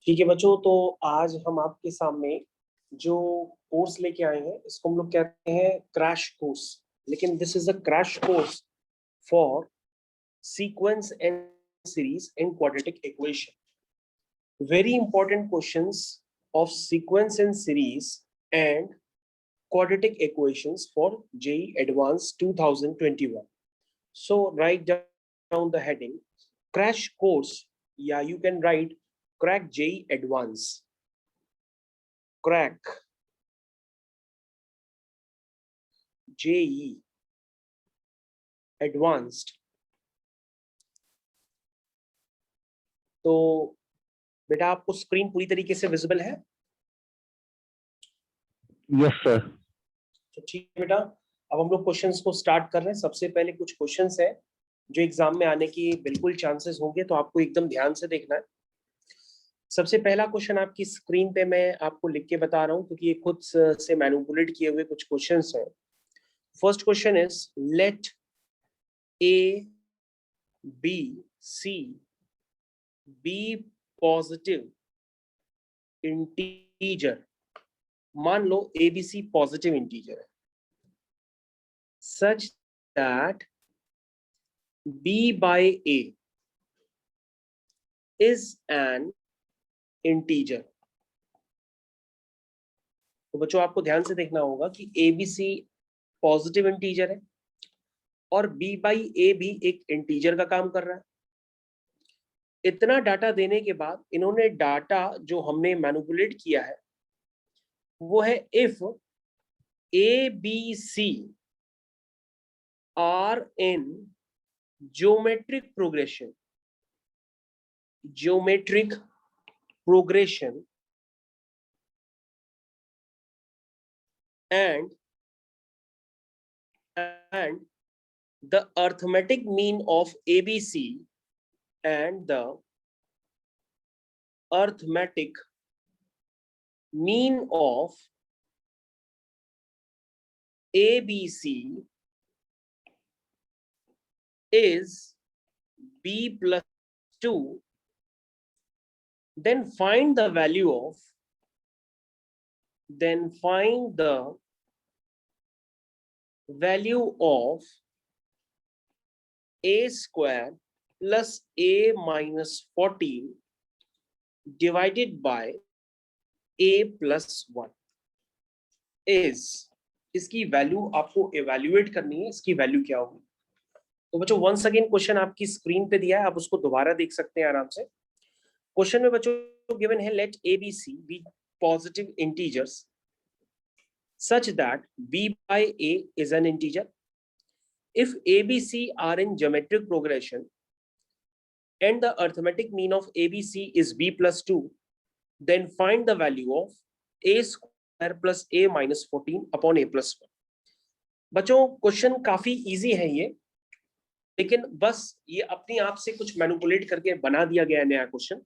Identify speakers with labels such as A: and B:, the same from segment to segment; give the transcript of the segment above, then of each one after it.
A: ठीक है बच्चों, तो आज हम आपके सामने जो कोर्स लेके आए हैं इसको हम लोग कहते हैं क्रैश कोर्स। लेकिन this is a crash course for sequence and series and quadratic equation. Very important questions of sequence and series and quadratic equations for JEE Advanced 2021. So write down the heading crash course. Yeah, you can write crack JEE Advanced. Crack JEE Advanced. तो बेटा आपको screen पूरी तरीके से visible है?
B: Yes sir.
A: तो ठीक है बेटा, अब हम लोग क्वेश्चंस को स्टार्ट कर रहे हैं। सबसे पहले कुछ क्वेश्चंस हैं जो एग्जाम में आने की बिल्कुल चांसेस होंगे, तो आपको एकदम ध्यान से देखना है। सबसे पहला क्वेश्चन आपकी स्क्रीन पे मैं आपको लिख के बता रहा हूँ क्योंकि ये खुद से मैनिपुलेट किए हुए कुछ क्वेश्चंस हैं। First question is let A B C be positive integer. मान लो एबीसी पॉजिटिव इंटीजर है such that b by a is an integer। तो बच्चों आपको ध्यान से देखना होगा कि एबीसी पॉजिटिव इंटीजर है और b बाई ए भी एक इंटीजर का काम कर रहा है। इतना डाटा देने के बाद इन्होंने डाटा जो हमने मैनिपुलेट किया है वो है if A B C are in geometric progression and the arithmetic mean of ABC and the arithmetic mean of ABC is B plus 2, then find the value of A square plus A minus 14 divided by A plus 1 is, इसकी value आपको evaluate करनी है, इसकी value क्या होगी। तो बच्चों once again question आपकी स्क्रीन पे दिया है, आप उसको दोबारा देख सकते हैं आराम से। क्वेश्चन में बच्चों गिवन है let A B C be positive integers such that b by a is an integer. If a b c are in geometric progression and the arithmetic mean of abc is b plus 2, then find the value of a square plus a minus 14 upon a plus 1. बच्चों question काफी easy है ये, लेकिन बस ये अपने आप से कुछ मैनिपुलेट करके बना दिया गया नया क्वेश्चन।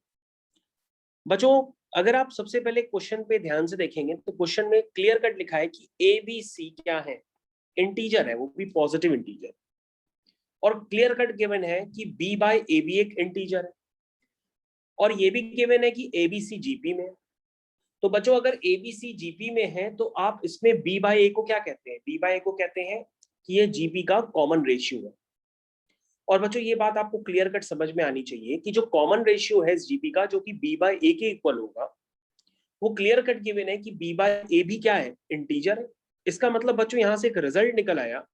A: बच्चों अगर आप सबसे पहले क्वेश्चन पे ध्यान से देखेंगे तो क्वेश्चन में क्लियर कट लिखा है कि ए बी सी क्या है, इंटीजर है, वो भी पॉजिटिव इंटीजर। और क्लियर कट गिवन है कि बी बाय ए भी एक इंटीजर है और ये भी गिवन है कि ए बी सी जीपी में है। तो बच्चों अगर ए बी सी जीपी में है तो आप इसमें बी बाय ए को क्या कहते हैं? बी बाय ए को कहते हैं कि ये जीपी का कॉमन रेशियो है। और बच्चों ये बात आपको क्लियर कट समझ में आनी चाहिए कि जो कॉमन रेशियो है इस जीपी का, जो कि बी बाय ए के इक्वल होगा, वो क्लियर कट गिवन है कि बी बाय ए भी क्या है? इंटीजर है। इसका मतलब बच्चों यहां से एक रिजल्ट निकल आया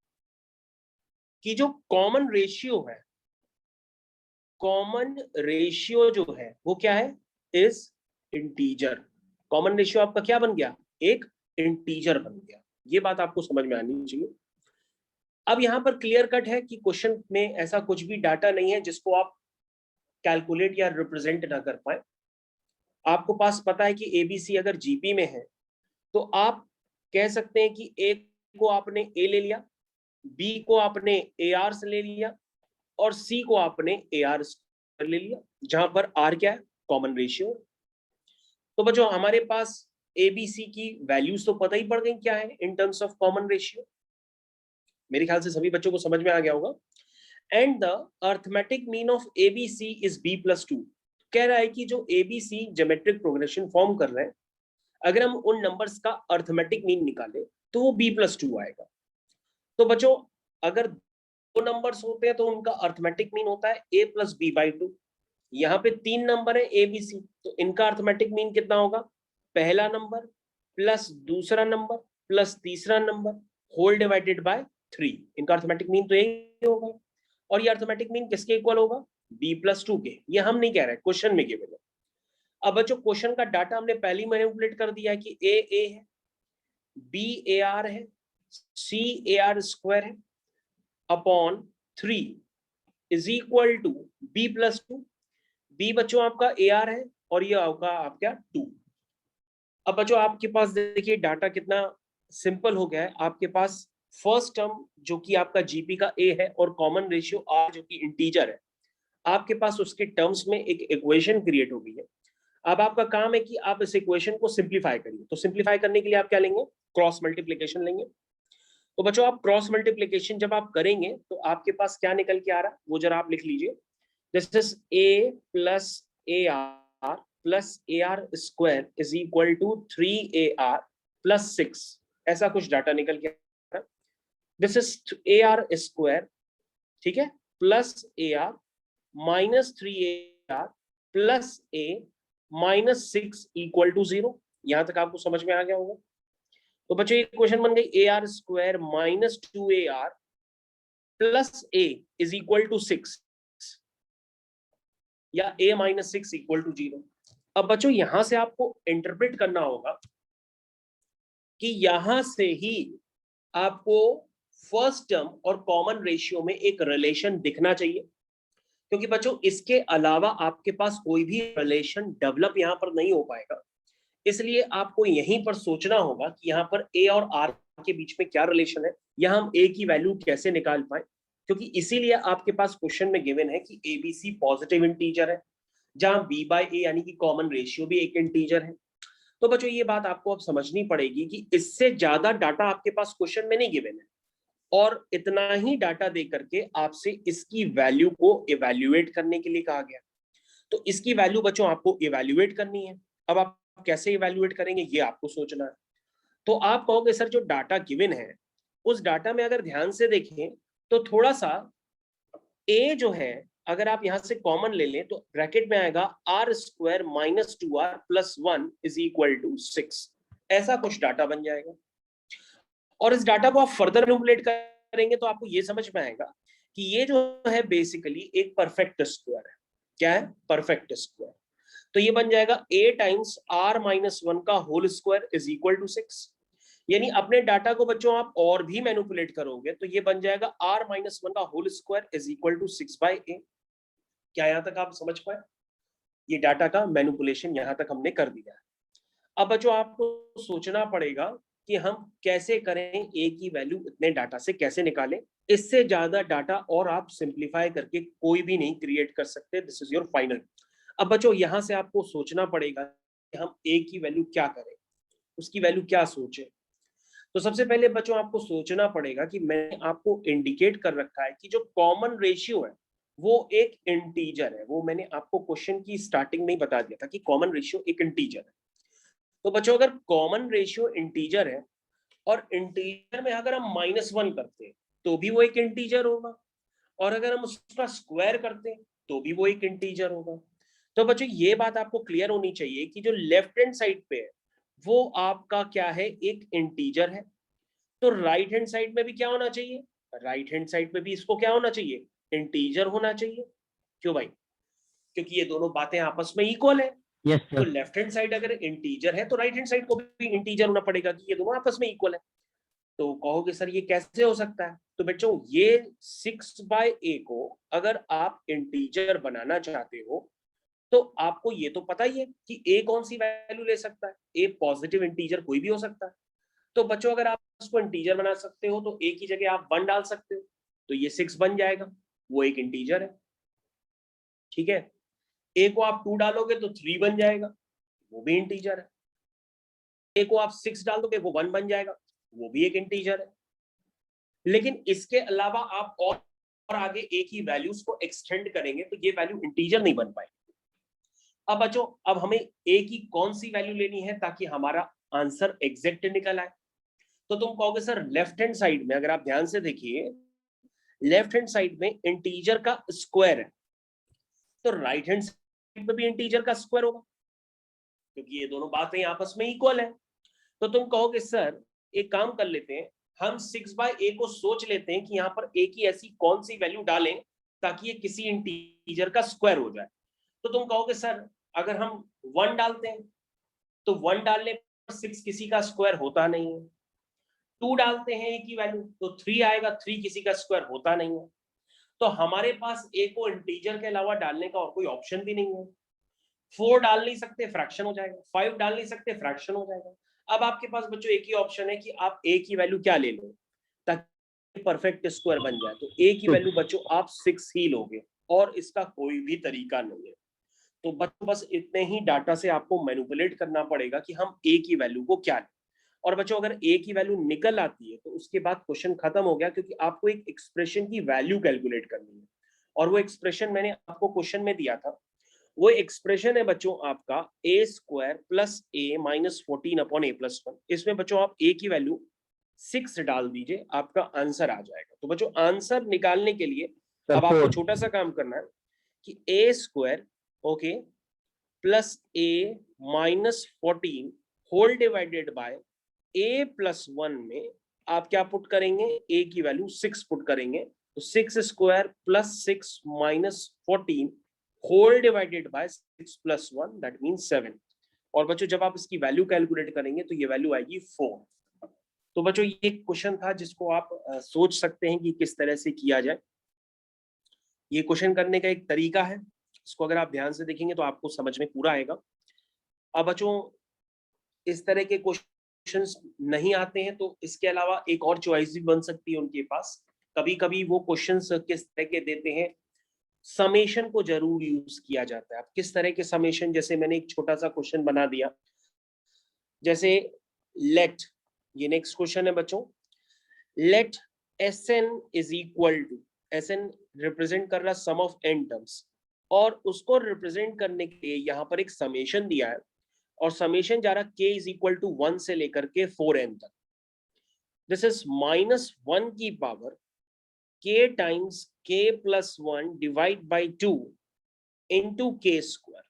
A: कि जो कॉमन रेशियो जो है वो क्या है? Is integer. कॉमन रेशियो आपका क्या बन गया? एक इंटीजर बन गया। ये बात आपको समझ में आनी चाहिए। अब यहां पर क्लियर कट है कि क्वेश्चन में ऐसा कुछ भी डाटा नहीं है जिसको आप कैलकुलेट या रिप्रेजेंट ना कर पाए। आपको पास पता है कि एबीसी अगर जीपी में है तो आप कह सकते हैं कि ए को आपने ए ले लिया, बी को आपने ए आर से ले लिया और सी को आपने ए आर ले लिया, जहां पर आर क्या है? Common ratio. तो बच्चों हमारे पास एबीसी की वैल्यूज तो पता ही पड़ गई क्या है in terms of common ratio. मेरे ख्याल से सभी बच्चों को समझ में आ गया होगा। And the arithmetic mean of ABC is B plus 2। कह रहा है कि जो एबीसी ज्योमेट्रिक प्रोग्रेशन फॉर्म कर रहे हैं, अगर हम उन नंबर्स का अर्थमेटिक मीन निकाले तो वो b+2 आएगा। तो बच्चों अगर दो नंबर्स होते हैं तो उनका अर्थमेटिक मीन होता है a+b/2। यहाँ पे 3 नंबर है ए बी सी, तो इनका अर्थमेटिक मीन कितना होगा, पहला नंबर प्लस दूसरा नंबर प्लस तीसरा नंबर होल डिवाइडेड बाय 3। इनका अर्थमेटिक मीन तो यही होगा। और ये अर्थमेटिक मीन किसके इक्वल होगा, b+2 के। ये हम नहीं कह रहे, क्वेश्चन में गिवन है। अब बच्चों क्वेश्चन का डाटा हमने पहले ही मैनिपुलेट कर दिया है कि ए है, बी AR है, सी AR² है upon 3 is equal to b+2। B बच्चों आपका AR है और ये होगा आपका 2। अब बच्चों आपके पास देखिए डाटा कितना सिंपल हो गया है। आपके पास फर्स्ट टर्म जो कि आपका जीपी का ए है और कॉमन रेशियो आर जो कि इंटीजर है, आपके पास उसके टर्म्स में एक इक्वेशन क्रिएट हो गई है। अब आपका काम है कि आप इस इक्वेशन को सिंप्लीफाई करिए। तो सिंप्लीफाई करने के लिए आप क्या लेंगे, क्रॉस मल्टीप्लीकेशन लेंगे। तो बच्चों आप क्रॉस मल्टीप्लीकेशन जब आप करेंगे तो आपके पास क्या निकल के आ रहा है वो जरा आप लिख लीजिए। This is a+AR plus AR² is equal to 3AR plus 6। ऐसा कुछ डाटा निकल के आ रहा है। दिस इज AR², ठीक है, plus AR minus 3AR plus A minus 6 equal to 0। यहां तक आपको समझ में आ गया होगा। तो बच्चों ये क्वेश्चन बन गई AR² minus 2AR plus A is equal to 6 या A माइनस 6 इक्वल टू 0। अब बच्चों यहां से आपको इंटरप्रेट करना होगा कि यहां से ही आपको फर्स्ट टर्म और कॉमन रेशियो में एक रिलेशन दिखना चाहिए, क्योंकि बच्चों इसके अलावा आपके पास कोई भी रिलेशन डेवलप यहां पर नहीं हो पाएगा। इसलिए आपको यहीं पर सोचना होगा कि यहाँ पर ए और आर के बीच में क्या रिलेशन है, या हम ए की वैल्यू कैसे निकाल पाए, क्योंकि इसीलिए आपके पास क्वेश्चन में गिवन है कि एबीसी पॉजिटिव इंटीजर है, जहां b/a यानी कि कॉमन रेशियो भी एक इंटीजर है। तो बच्चों ये बात आपको अब समझनी पड़ेगी कि इससे ज्यादा डाटा आपके पास क्वेश्चन में नहीं गिवन है, और इतना ही डाटा दे करके आपसे इसकी वैल्यू को इवैल्यूएट करने के लिए कहा गया। तो इसकी वैल्यू बच्चों आपको इवैल्यूएट करनी है। अब आप कैसे इवैल्यूएट करेंगे ये आपको सोचना है। तो आप कहोगे सर जो डाटा गिवन है उस डाटा में अगर ध्यान से देखें तो थोड़ा सा ए जो है अगर आप यहां से कॉमन ले लें तो ब्रैकेट में आएगा R² minus 2R plus 1 is equal to 6। ऐसा कुछ डाटा बन जाएगा। और इस डाटा को आप फर्दर मैनिपुलेट करेंगे तो आपको ये समझ में आएगा कि ये जो है बेसिकली एक परफेक्ट स्क्वायर है। क्या है, परफेक्ट स्क्वायर। तो ये बन जाएगा a टाइम्स R-1 का whole square is equal to 6। यानी अपने डाटा को बच्चों आप और भी मैनिपुलेट करोगे तो ये बन जाएगा R-1 का whole square is equal to 6/a। क्या यहां तक आप समझ पाए? ये डाटा का मैनिपुलेशन यहां तक हमने कर दिया है। अब बच्चों आपको सोचना पड़ेगा कि हम कैसे करें, ए की वैल्यू इतने डाटा से कैसे निकालें। इससे ज्यादा डाटा और आप सिंप्लीफाई करके कोई भी नहीं क्रिएट कर सकते। This is your final. अब बच्चों यहां से आपको सोचना पड़ेगा कि हम ए की वैल्यू क्या करें, उसकी वैल्यू क्या सोचें। तो सबसे पहले बच्चों आपको सोचना पड़ेगा कि मैंने आपको इंडिकेट कर रखा है कि जो कॉमन रेशियो है वो एक इंटीजर है। वो मैंने आपको क्वेश्चन की स्टार्टिंग में ही बता दिया था कि कॉमन रेशियो एक इंटीजर है। तो बच्चों अगर कॉमन रेशियो इंटीजर है और इंटीजर में अगर हम -1 करते हैं तो भी वो एक इंटीजर होगा, और अगर हम उसका स्क्वायर करते हैं तो भी वो एक इंटीजर होगा। तो बच्चों ये बात आपको क्लियर होनी चाहिए कि जो लेफ्ट हैंड साइड पे है वो आपका क्या है, एक इंटीजर है। तो राइट हैंड साइड में भी क्या होना चाहिए, राइट हैंड साइड में भी इसको क्या होना चाहिए, इंटीजर होना चाहिए। क्यों भाई? क्योंकि ये दोनों बातें आपस में इक्वल है।
B: यस
A: तो
B: सर।
A: लेफ्ट हैंड साइड अगर इंटीजर है तो राइट हैंड साइड को भी इंटीजर होना पड़ेगा कि ये दोनों आपस में इक्वल है। तो कहोगे सर ये कैसे हो सकता है? तो बच्चों ये 6/a को अगर आप इंटीजर बनाना चाहते हो तो आपको ये तो पता ही है कि a कौन सी वैल्यू ले सकता है, a पॉजिटिव इंटीजर कोई भी हो सकता है। तो बच्चों अगर आप उसको इंटीजर बना सकते हो तो a की जगह आप 1 डाल सकते हो, तो ये 6 बन जाएगा, वो एक इंटीजर है। ठीक है, a को आप 2 डालोगे तो 3 बन जाएगा, वो भी इंटीजर है। a को आप 6 डाल दोगे वो 1 बन जाएगा, वो भी एक इंटीजर है। लेकिन इसके अलावा आप और आगे a की वैल्यूज को एक्सटेंड करेंगे तो ये वैल्यू इंटीजर नहीं बन पाएगी। अब बच्चों अब हमें ए की कौन सी वैल्यू लेनी है ताकि हमारा आंसर एग्जैक्ट निकल आए? तो तुम कहोगे सर लेफ्ट हैंड साइड में, अगर आप ध्यान से देखिए लेफ्ट हैंड साइड में इंटीजर का स्क्वायर है, तो राइट हैंड साइड में भी इंटीजर का स्क्वायर होगा, क्योंकि ये दोनों बातें आपस में इक्वल है। तो तुम कहोगे सर एक काम कर लेते हैं, हम 6/a को सोच लेते हैं कि यहाँ पर a की ऐसी कौन सी वैल्यू डालें ताकि ये किसी इंटीजर का स्क्वायर हो जाए। तो तुम कहोगे सर अगर हम 1 डालते हैं तो 1 डालने पर 6 किसी का स्क्वायर होता नहीं है, 2 डालते हैं a की वैल्यू तो 3 आएगा, 3 किसी का स्क्वायर होता नहीं है। तो हमारे पास a को इंटीजर के अलावा डालने का और कोई ऑप्शन भी नहीं है। 4 डाल नहीं सकते, फ्रैक्शन हो जाएगा, 5 डाल नहीं सकते, फ्रैक्शन हो जाएगा। अब आपके पास बच्चों एक ही ऑप्शन है कि आप a की वैल्यू क्या ले लो ताकि परफेक्ट स्क्वायर बन जाए। तो a की वैल्यू बच्चों आप 6 ही लोगे और इसका कोई भी तरीका नहीं है। तो बच्चों बस इतने ही डाटा से आपको मैनिपुलेट करना पड़ेगा कि हम a की वैल्यू को क्या लें। और बच्चों अगर a की वैल्यू निकल आती है तो उसके बाद क्वेश्चन खत्म हो गया, क्योंकि आपको एक एक्सप्रेशन की वैल्यू कैलकुलेट करनी है और वो एक्सप्रेशन मैंने आपको क्वेश्चन में दिया था। वो एक्सप्रेशन है बच्चों आपका a square plus a minus 14 upon a plus 1। इसमें बच्चों आप a की वैल्यू 6 डाल दीजिए, आपका आंसर आ जाएगा। तो बच्चों आंसर निकालने के लिए अब आपको छोटा सा काम करना है कि a square okay plus a minus 14 whole divided by a plus 1 में आप क्या पुट करेंगे, a की वैल्यू 6 पुट करेंगे। तो 6 square plus 6 minus 14 whole divided by 6 plus 1 that means 7। और बच्चों जब आप इसकी वैल्यू कैलकुलेट करेंगे तो ये वैल्यू आएगी 4। तो बच्चों ये एक क्वेश्चन था जिसको आप सोच सकते हैं कि किस तरह से किया जाए। ये क्वेश्चन करने का एक तरीका है, इसको अगर आप ध्यान से देखेंगे तो आपको समझ में पूरा आएगा। अब बच्चों इस तरह के क्वेश्चंस नहीं आते हैं तो इसके अलावा एक और चॉइस भी बन सकती है उनके पास। कभी कभी वो क्वेश्चंस किस तरह के देते हैं, समेशन को जरूर यूज किया जाता है। अब किस तरह के समेशन, जैसे मैंने एक छोटा सा क्वेश्चन बना दिया, जैसे लेट, ये नेक्स्ट क्वेश्चन है बच्चों, let Sn is equal to, Sn represent कर रहा सम ऑफ n टर्म्स और उसको रिप्रेजेंट करने के लिए यहाँ पर एक समेशन दिया है और समेशन जा रहा k इज इक्वल टू 1 से लेकर के 4n तक। दिस इज -1 की power k times k plus 1 divide by 2 into k square.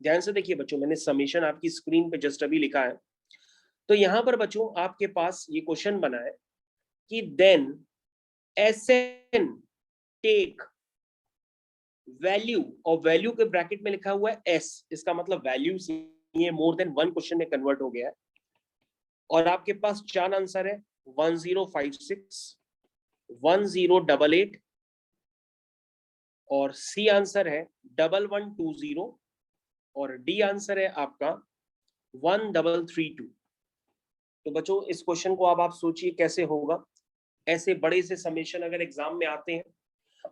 A: ध्यान से देखिए बच्चों, मैंने समेशन आपकी स्क्रीन पे जस्ट अभी लिखा है। तो यहां पर बच्चों आपके पास ये क्वेश्चन बना है कि देन Sn टेक वैल्यू, और वैल्यू के ब्रैकेट में लिखा हुआ है s, इसका मतलब वैल्यू से ये मोर देन 1 क्वेश्चन में कन्वर्ट हो गया है। और आपके पास 4 आंसर है 1056, 1088 और सी आंसर है 1120 और डी आंसर है आपका 1332। तो बच्चों इस क्वेश्चन को अब आप सोचिए कैसे होगा। ऐसे बड़े से समेशन अगर एग्जाम में आते हैं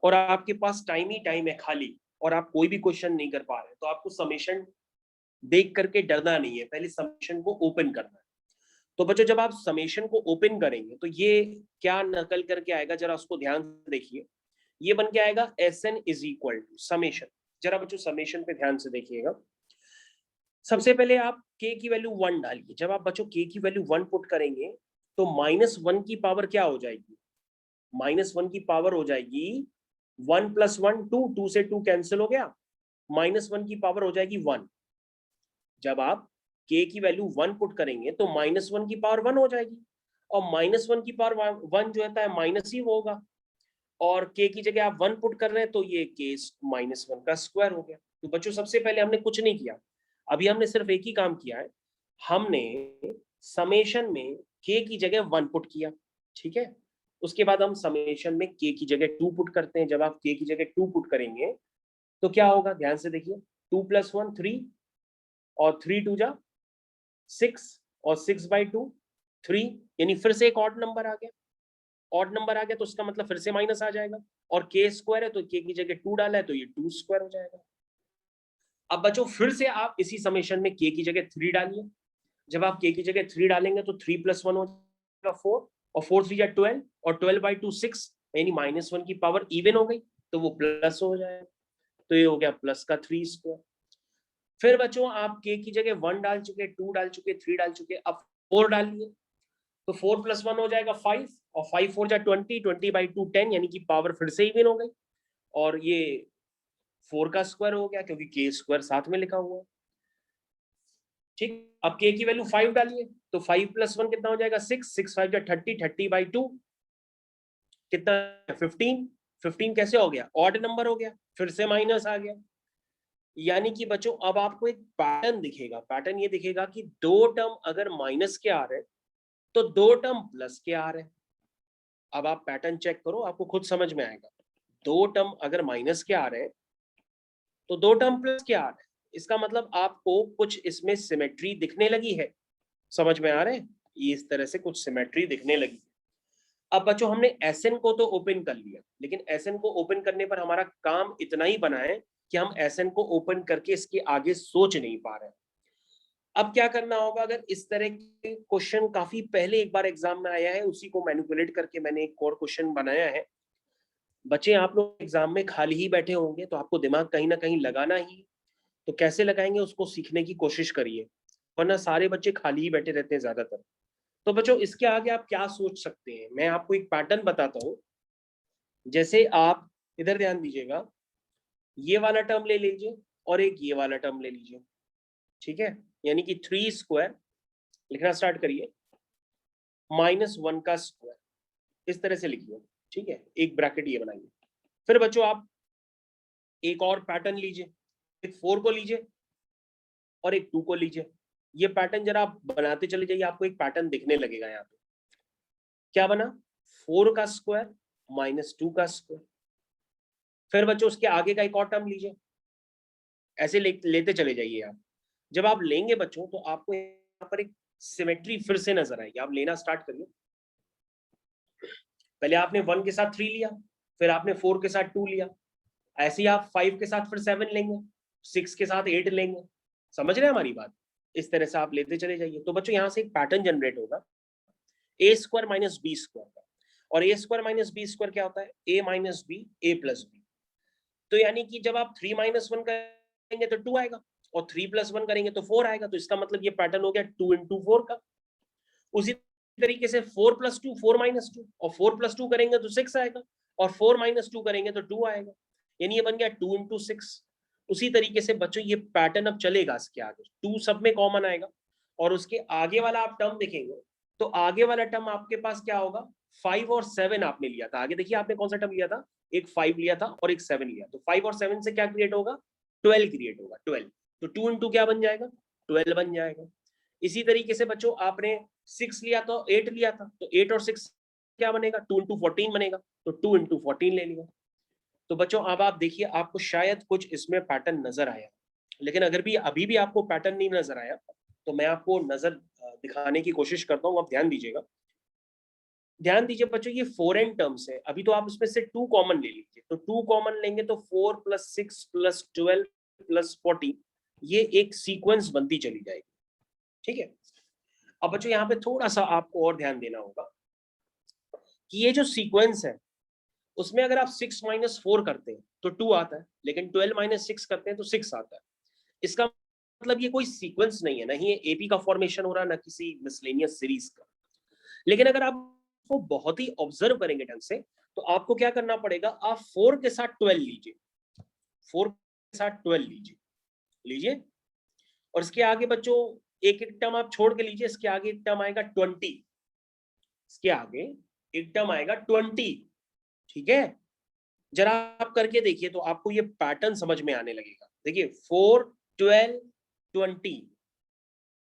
A: और आपके पास टाइम ही टाइम है खाली और आप कोई भी क्वेश्चन नहीं कर पा रहे, तो आपको समेशन देख करके डरना नहीं है, पहले समेशन को ओपन करना है। तो बच्चों जब आप समेशन को ओपन करेंगे तो ये क्या नकल करके आएगा, जरा उसको ध्यान से देखिए। ये बन के आएगा Sn is equal to summation. जरा बच्चों समेशन पे ध्यान से देखिएगा। सबसे पहले आप k की वैल्यू 1 डालिए। जब आप बच्चों k की वैल्यू 1 पुट करेंगे तो -1 की पावर क्या हो जाएगी, -1 की पावर हो जाएगी 1 + 1 2, 2 से 2 कैंसिल हो गया, -1 की पावर हो जाएगी 1। जब आप k की वैल्यू 1 पुट करेंगे तो -1 की पावर 1 हो जाएगी और -1 की पावर 1 जो होता है माइनस ही होगा और k की जगह आप 1 पुट कर रहे हैं तो ये k -1 का स्क्वायर हो गया। तो बच्चों सबसे पहले हमने कुछ नहीं किया, अभी हमने सिर्फ एक ही काम किया है, हमने समेशन में k की जगह 1 पुट किया, ठीक है। उसके बाद हम समेशन में k की जगह 2 पुट करते हैं। जब आप k की जगह 2 पुट करेंगे तो क्या होगा, ध्यान से देखिए, 2 + 1 3 और 3 2 जा 6 और 6/2 3, यानी फिर से एक ऑड नंबर आ गया। ऑड नंबर आ गया तो उसका मतलब फिर से माइनस आ जाएगा और k स्क्वायर है तो k की जगह 2 डाला है तो ये 2 स्क्वायर हो जाएगा। अब बच्चों फिर से आप इसी समेशन में k की जगह 3 डालिए। जब आप k की जगह 3 डालेंगे तो 3 + 1 हो जाएगा 4 और 4 3 जा 12 और 12/2 6, यानी -1 की पावर इवन हो गई तो वो प्लस हो जाएगा, तो ये हो गया प्लस का 3 स्क्वायर। फिर बच्चों आप k की जगह 1 डाल चुके, 2 डाल चुके, 3 डाल चुके, अब 4 डालिए तो 4 + 1 हो जाएगा 5 और 5 4 जा 20, 20/2 10, यानी कि पावर फिर से इवन हो गई और ये 4 का स्क्वायर हो गया क्योंकि k स्क्वायर साथ में लिखा हुआ है। ठीक, अब k की वैल्यू 5 डालिए तो 5 + 1 कितना हो जाएगा 6, 6 5 जा 30, 30/2 कितना 15, 15 कैसे हो गया ऑड नंबर हो गया, फिर से माइनस आ गया। यानी कि बच्चों अब आपको एक पैटर्न दिखेगा, पैटर्न ये दिखेगा कि दो टर्म अगर माइनस के आ रहे हैं तो दो टर्म प्लस के आ रहे हैं। अब आप पैटर्न चेक करो, आपको खुद समझ में आएगा। दो टर्म अगर माइनस के आ रहे हैं तो दो टर्म प्लस के आ रहे हैं, इसका मतलब आपको कुछ इसमें सिमेट्री दिखने लगी है। समझ में आ रहे हैं, ये इस तरह से कुछ सिमेट्री दिखने लगी। अब बच्चों हमने एसएन को तो ओपन कर लिया, लेकिन एसएन को ओपन करने पर हमारा काम इतना ही बना है कि हम एसएन को ओपन करके इसके आगे सोच नहीं पा रहे। अब क्या करना होगा, अगर इस तरह के क्वेश्चन काफी पहले एक बार एग्जाम में आया है, उसी को मैनिपुलेट करके मैंने एक और क्वेश्चन बनाया है। बच्चे आप लोग एग्जाम में खाली ही बैठे होंगे तो आपको दिमाग कहीं ना कहीं लगाना ही, तो कैसे लगाएंगे उसको सीखने की कोशिश करिए, वरना सारे बच्चे खाली ही बैठे रहते हैं ज्यादातर। तो बच्चों इसके आगे आप क्या सोच सकते हैं, मैं आपको एक पैटर्न बताता हूँ। जैसे आप इधर ध्यान दीजिएगा, ये वाला टर्म ले लीजिए और एक ये वाला टर्म ले लीजिए, ठीक है, यानी कि 3 स्क्वायर लिखना स्टार्ट करिए, -1 का स्क्वायर इस तरह से लिखिए, ठीक है, एक ब्रैकेट ये बनाइए। फिर बच्चों आप एक और पैटर्न लीजिए, एक 4 को लीजिए और एक 2 को लीजिए। ये पैटर्न जरा आप बनाते चले जाइए, आपको एक पैटर्न दिखने लगेगा। यहाँ पे क्या बना, 4 का स्क्वायर -2 का स्क्वायर। फिर बच्चों उसके आगे का एक और टर्म लीजिए, ऐसे लेते चले जाइए आप। जब आप लेंगे बच्चों तो आपको यहाँ पर एक सिमेट्री फिर से नजर आएगी। आप लेना स्टार्ट करिए। पहले आपने 1 के साथ 3 लिया, फिर आपने 4 के साथ 2 लिया, ऐसे ही आप 5 के साथ फिर 7 लेंगे, 6 के साथ 8 लेंगे। समझ रहे हैं हमारी बात, इस तरह से आप लेते चले जाइए। तो बच्चों यहाँ से एक पैटर्न जनरेट होगा a square minus B square का, और a square minus B square क्या होता है, a minus B a plus B. तो यानी कि जब आप 3 - 1 करेंगे तो 2 आएगा और 3 + 1 करेंगे तो 4 आएगा। तो इसका मतलब ये पैटर्न हो गया 2 × 4 का। उसी तरीके से 4 + 2 4 - 2, और 4 + 2 करेंगे तो 6 आएगा और 4 - 2 करेंगे तो 2 आएगा, यानी ये बन गया 2 × 6। उसी तरीके से बच्चों ये पैटर्न अब चलेगा, इसके आगे 2 सब में कॉमन आएगा और उसके आगे वाला आप टर्म देखेंगे तो आगे वाला टर्म आपके पास क्या होगा, 5 और 7 आपने लिया था। आगे देखिए आपने कौन सा टर्म लिया था, एक 5 लिया था और एक 7 लिया। तो 5 और 7 से क्या क्रिएट होगा, 12 क्रिएट होगा, 12। तो 2 × क्या बन जाएगा, 12 बन जाएगा। इसी तरीके से बच्चों आपने 6 लिया तो 8 लिया था, तो 8 और 6 क्या बनेगा, 2 × 14 बनेगा, तो 2 × 14 ले लिया। तो बच्चों अब आप देखिए, आपको शायद कुछ इसमें पैटर्न नजर आया, लेकिन अगर भी अभी भी आपको पैटर्न नहीं नजर आया तो मैं आपको नजर दिखाने की कोशिश करता हूँ। आप ध्यान दीजिएगा, ध्यान दीजिए बच्चों, ये 4n टर्म्स है। अभी तो आप इसमें से 2 कॉमन ले लीजिए, तो 2 कॉमन लेंगे तो 4 + 6 + 12 + 14, ये एक सीक्वेंस बनती चली जाएगी, ठीक है। अब बच्चों यहाँ पे थोड़ा सा आपको और ध्यान देना होगा कि ये जो सीक्वेंस है उसमें अगर आप 6 - 4 करते हैं तो 2 आता है, लेकिन 12 - 6 करते हैं तो 6 आता है। इसका मतलब ये कोई सीक्वेंस नहीं है, ना ही एपी का फॉर्मेशन हो रहा, ना किसी मिसलेनियस सीरीज का। लेकिन अगर आप वो बहुत ही ऑब्जर्व करेंगे ढंग से तो आपको क्या करना पड़ेगा, आप 4 के साथ 12 लीजिए, 4 के साथ 12 लीजिए, लीजिए, और इसके आगे बच्चों एक एक टर्म आप छोड़ के लीजिए, इसके आगे एक टर्म आएगा 20, इसके आगे एक टर्म आएगा 20, ठीक है। जरा आप करके देखिए तो आपको ये पैटर्न समझ में आने लगेगा। देखिए 4 12 20,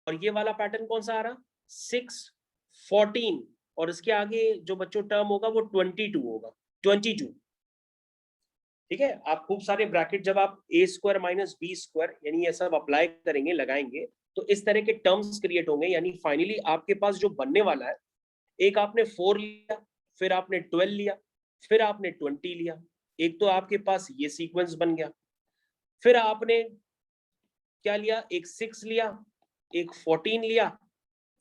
A: और ये वाला पैटर्न कौन सा आ रहा, 6 14, और इसके आगे जो बच्चों टर्म होगा वो 22 होगा, 22, ठीक है। आप खूब सारे ब्रैकेट जब आप a square minus B square यानी ये सब अप्लाई करेंगे, लगाएंगे, तो इस तरह के टर्म्स क्रिएट होंगे। यानी फाइनली आपके पास जो बनने वाला है, एक आपने 4 लिया, फिर आपने 12 लिया, फिर आपने 20 लिया, एक तो आपके पास ये सीक्वेंस बन गया। फिर आपने क्या लिया, एक 6 लिया, एक 14 लिया,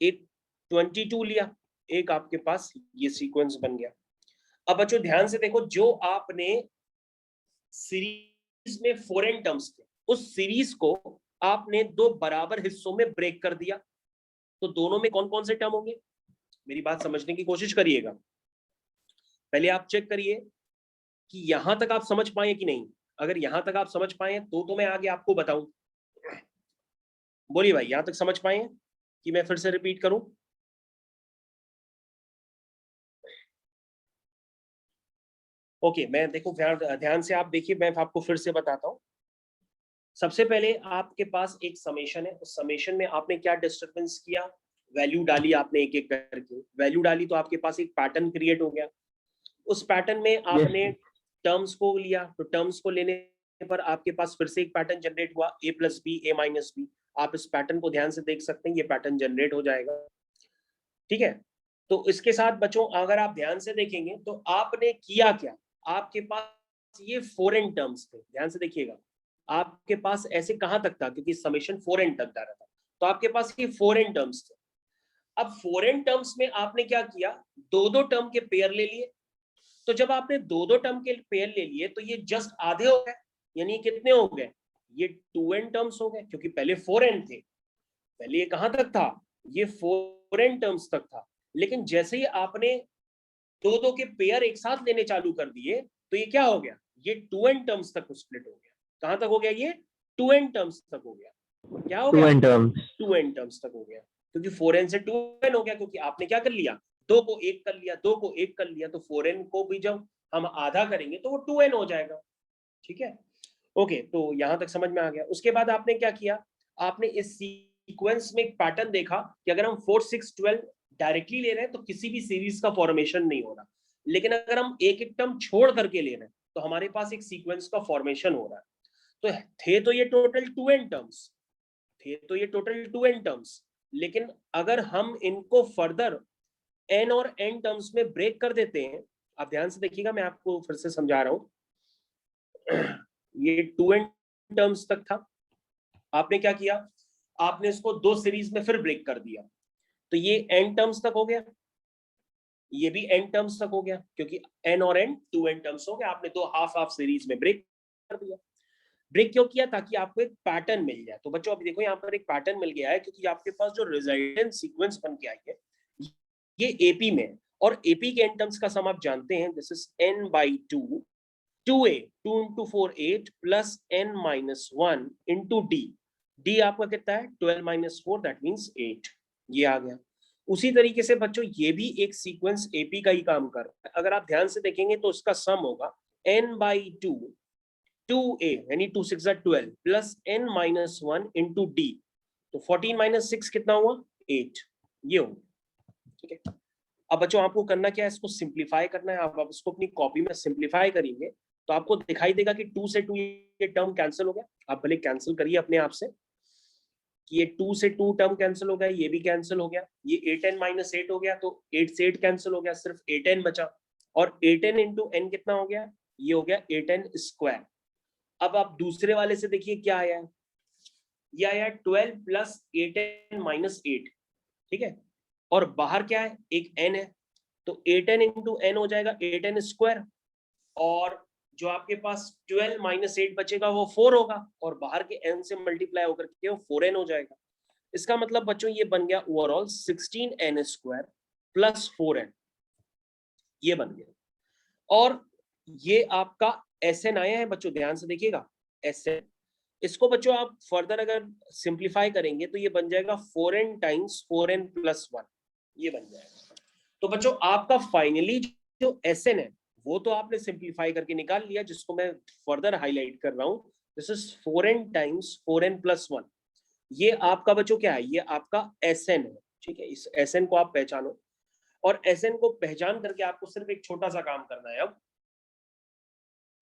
A: एक 22 लिया, एक आपके पास ये सीक्वेंस बन गया। अब बच्चों ध्यान से देखो, जो आपने सीरीज में 4n टर्म्स थे, उस सीरीज को आपने दो बराबर हिस्सों में ब्रेक कर दिया, तो दोनों में कौन कौन से टर्म होंगे? मेरी बात समझने की कोशिश करिएगा। पहले आप चेक करिए कि यहां तक आप समझ पाए कि नहीं। अगर यहां तक आप समझ पाए तो मैं आगे आपको बताऊं। बोलिए भाई, यहां तक समझ पाए कि मैं फिर से रिपीट करूं? ओके, मैं देखो ध्यान से आप देखिए, मैं आपको फिर से बताता हूं। सबसे पहले आपके पास एक समेशन है, उस समेशन में आपने क्या डिस्टर्बेंस किया? वैल्यू डाली आपने, एक एक करके वैल्यू डाली, तो आपके पास एक पैटर्न क्रिएट हो गया। उस पैटर्न में
B: यस
A: आपने टर्म्स को लिया, तो टर्म्स को लेने पर आपके पास फिर से एक पैटर्न जनरेट हुआ, a plus B, A minus B. आप इस पैटर्न को ध्यान से देख सकते हैं, ये पैटर्न जनरेट हो जाएगा। ठीक है, तो इसके साथ बच्चों अगर आप ध्यान से देखेंगे तो आपने किया क्या? आपके पास ये फॉरेन टर्म्स थे, ध्यान से देखिएगा। आपके पास ऐसे कहां तक था, क्योंकि समेशन फॉरेन तक जा रहा था, तो आपके पास ये फॉरेन टर्म्स थे। अब फॉरेन टर्म्स में आपने क्या किया? दो दो टर्म के पेयर ले लिए। तो जब आपने दो दो टर्म के पेयर ले लिए तो ये जस्ट आधे हो गए, यानी कितने हो गए? ये 2n टर्म्स हो गए, क्योंकि पहले 4n थे। पहले ये कहां तक था? ये 4n टर्म्स तक था। लेकिन जैसे ही आपने दो दो के पेयर एक साथ लेने चालू कर दिए, तो ये क्या हो गया? ये 2n टर्म्स तक स्प्लिट हो गया। कहां तक हो गया? ये 2n टर्म्स तक हो गया। क्या हो
B: टू
A: गया?
B: एन टर्म्स
A: 2n टर्म्स तक हो गया, क्योंकि 4n से 2n हो गया, क्योंकि आपने क्या कर लिया? दो को एक कर लिया, दो को एक कर लिया, तो 4n को भी जब हम आधा करेंगे तो वो 2n हो जाएगा। ठीक है, ओके, तो यहां तक समझ में आ गया। उसके बाद आपने क्या किया? आपने इस सीक्वेंस में एक पैटर्न देखा कि अगर हम 4 6 12 डायरेक्टली ले रहे हैं तो किसी भी सीरीज का फॉर्मेशन नहीं हो रहा, लेकिन अगर हम एक एक टर्म छोड़ करके ले रहे हैं तो हमारे पास एक सीक्वेंस का फॉर्मेशन हो रहा है। तो थे तो ये टोटल 2n टर्म्स, थे तो ये टोटल 2n टर्म्स, लेकिन अगर हम इनको फर्दर n और n टर्म्स में ब्रेक कर देते हैं, आप ध्यान से देखिएगा, मैं आपको फिर से समझा रहा हूं। ये 2n टर्म्स तक था, आपने क्या किया? आपने इसको दो सीरीज में फिर ब्रेक कर दिया, तो ये n टर्म्स तक हो गया, ये भी n टर्म्स तक हो गया, क्योंकि n और n 2n टर्म्स हो गया। आपने दो हाफ हाफ सीरीज में ब्रेक कर दिया। ब्रेक क्यों किया? ताकि आपको एक पैटर्न मिल जाए। तो बच्चों अभी देखो यहाँ पर एक पैटर्न मिल गया है, क्योंकि आपके पास जो रिजल्टेंट सीक्वेंस बन के आई है ये एपी में है, और एपी के एन टर्म्स का सम आप जानते हैं, this is n by 2, 2a 2 into 4 8 plus n minus 1 into D. D आपका कितना है? 12 माइनस 4, दैट मीन्स 8। ये आ गया। उसी तरीके से बच्चों ये भी एक सीक्वेंस एपी का ही काम कर रहा है। अगर आप ध्यान से देखेंगे तो इसका सम होगा n बाई 2, 2a यानी 2 6 12 plus n minus 1 into D. तो 14 माइनस 6 कितना हुआ? 8। ये हो, ठीक है। अब बच्चों आपको करना क्या है? इसको सिंप्लीफाई करना है। आप इसको अपनी कॉपी में सिंप्लीफाई करेंगे तो आपको दिखाई देगा कि 2 से 2 ये टर्म कैंसिल हो गया। आप भले कैंसिल करिए अपने आप से कि ये 2 से 2 टर्म कैंसिल हो गया, ये भी कैंसिल हो गया, ये 8n माइनस 8 हो गया, तो 8 से 8 कैंसिल हो गया, सिर्फ 8n बचा। और 8n इंटू n कितना हो गया? ये हो गया 8n स्क्वायर। अब आप दूसरे वाले से देखिए क्या आया है, ये आया 12 प्लस 8n माइनस 8। ठीक है, और बाहर क्या है? एक n है, तो 8n इंटू n हो जाएगा 8n स्क्वायर, और जो आपके पास 12 माइनस 8 बचेगा वो 4 होगा, और बाहर के n से मल्टीप्लाई होकर के वो 4n हो जाएगा। इसका मतलब बच्चों ये बन गया overall 16n square plus 4n, ये बन गया। और ये आपका Sn आया है बच्चों, ध्यान से देखिएगा, Sn। इसको बच्चों आप फर्दर अगर सिंप्लीफाई करेंगे तो ये बन जाएगा 4n टाइम्स 4n प्लस 1, ये बन जाएगा। तो बच्चों आपका फाइनली जो Sn है वो तो आपने सिंप्लीफाई करके निकाल लिया, जिसको मैं फर्दर हाईलाइट कर रहा हूं। This is 4n times 4n plus 1। ये आपका बच्चों क्या है? ये आपका Sn है। ठीक है, इस Sn को आप पहचानो, और Sn को पहचान करके आपको सिर्फ एक छोटा सा काम करना है अब,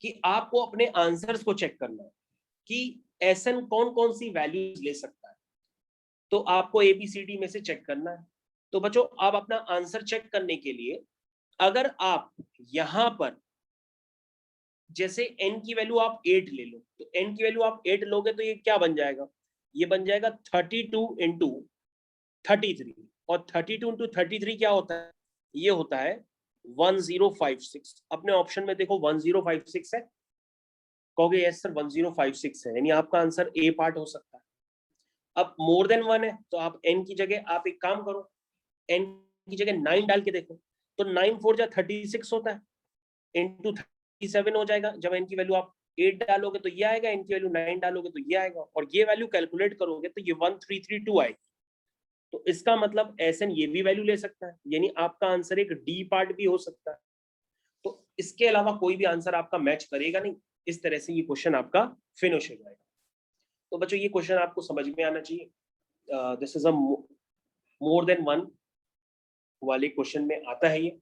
A: कि आपको अपने आंसर्स को चेक करना है कि Sn कौन कौन सी वैल्यूज ले सकता है। तो आपको ABCD में से चेक करना है। तो बच्चों आप अपना आंसर चेक करने के लिए, अगर आप यहां पर जैसे n की वैल्यू आप 8 ले लो, तो n की वैल्यू आप 8 लोगे तो ये क्या बन जाएगा? ये बन जाएगा 32 इंटू 33, और 32 इंटू 33 क्या होता है? ये होता है 1056। अपने ऑप्शन में देखो 1056 है, कहोगे यस सर 1056 है, यानी आपका आंसर ए पार्ट हो सकता है। अब मोर देन 1 है तो आप n की जगह आप एक काम करो, n की जगह 9 डाल के देखो, तो 9 4 जा 36 होता है, इंटू 37 हो जाएगा। जब n की वैल्यू आप 8 डालोगे तो ये आएगा, n की वैल्यू 9 डालोगे तो ये आएगा, और ये वैल्यू कैलकुलेट करोगे तो ये 1332 आएगी। तो इसका मतलब एस एन ये भी वैल्यू ले सकता है, यानी आपका आंसर एक डी पार्ट भी हो सकता है। तो इसके अलावा कोई भी आंसर आपका मैच करेगा नहीं। इस तरह से ये क्वेश्चन आपका फिनिश हो जाएगा। तो बच्चों ये क्वेश्चन आपको समझ में आना चाहिए। This is a more than 1 वाले क्वेश्चन में आता है ये।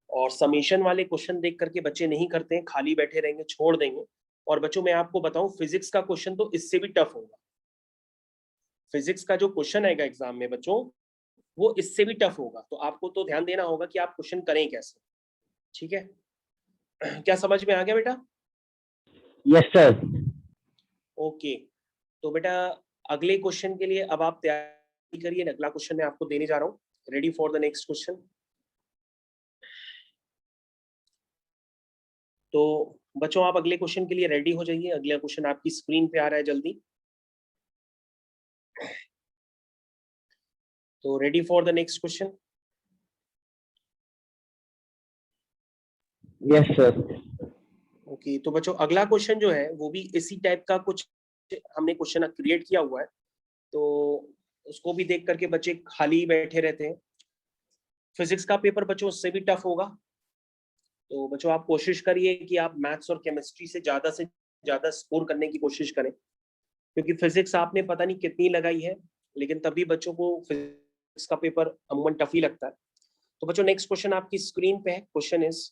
A: और समेशन वाले क्वेश्चन देख करके बच्चे नहीं करते हैं, खाली बैठे रहेंगे, छोड़ देंगे। और बच्चों मैं आपको बताऊं, फिजिक्स का क्वेश्चन तो इससे भी टफ होगा। फिजिक्स का जो क्वेश्चन आएगा एग्जाम में बच्चों, वो इससे भी टफ होगा। तो आपको तो ध्यान देना होगा कि आप क्वेश्चन करें कैसे। ठीक है, क्या समझ में आ गया बेटा?
B: Yes sir.
A: ओके, तो बेटा अगले क्वेश्चन के लिए अब आप तैयारी करिए। अगला क्वेश्चन मैं आपको देने जा रहा हूँ। Ready for the next question. तो बच्चों आप अगले क्वेश्चन के लिए रेडी हो जाइए। अगला क्वेश्चन आपकी स्क्रीन पे आ रहा है, जल्दी। तो ready for the next question.
B: Yes sir.
A: Okay, तो बच्चों अगला क्वेश्चन जो है वो भी इसी टाइप का कुछ हमने क्वेश्चन क्रिएट किया हुआ है, तो उसको भी देख करके बच्चे खाली बैठे रहते हैं। फिजिक्स का पेपर बच्चों उससे भी टफ होगा। तो बच्चों आप कोशिश करिए कि आप मैथ्स और केमिस्ट्री से ज्यादा स्कोर करने की कोशिश करें, क्योंकि फिजिक्स आपने पता नहीं कितनी लगाई है, लेकिन तभी बच्चों को फिजिक्स का पेपर अमूमन टफ ही लगता है। तो बच्चों नेक्स्ट क्वेश्चन आपकी स्क्रीन पे है। Question is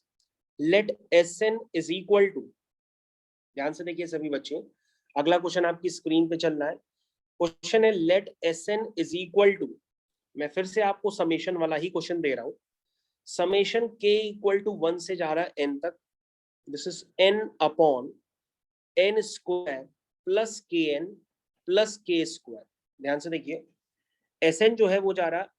A: let S N is equal to, ध्यान से देखिए सभी बच्चे, अगला क्वेश्चन आपकी स्क्रीन पे चल रहा है। क्वेश्चन है let S N is equal to, मैं फिर से आपको समेशन वाला ही क्वेश्चन दे रहा हूं। समेशन के इक्वल टू 1 से जा रहा है एन तक। This is N upon N square plus K N plus K square. ध्यान से देखिए, एस एन जो है वो जा रहा है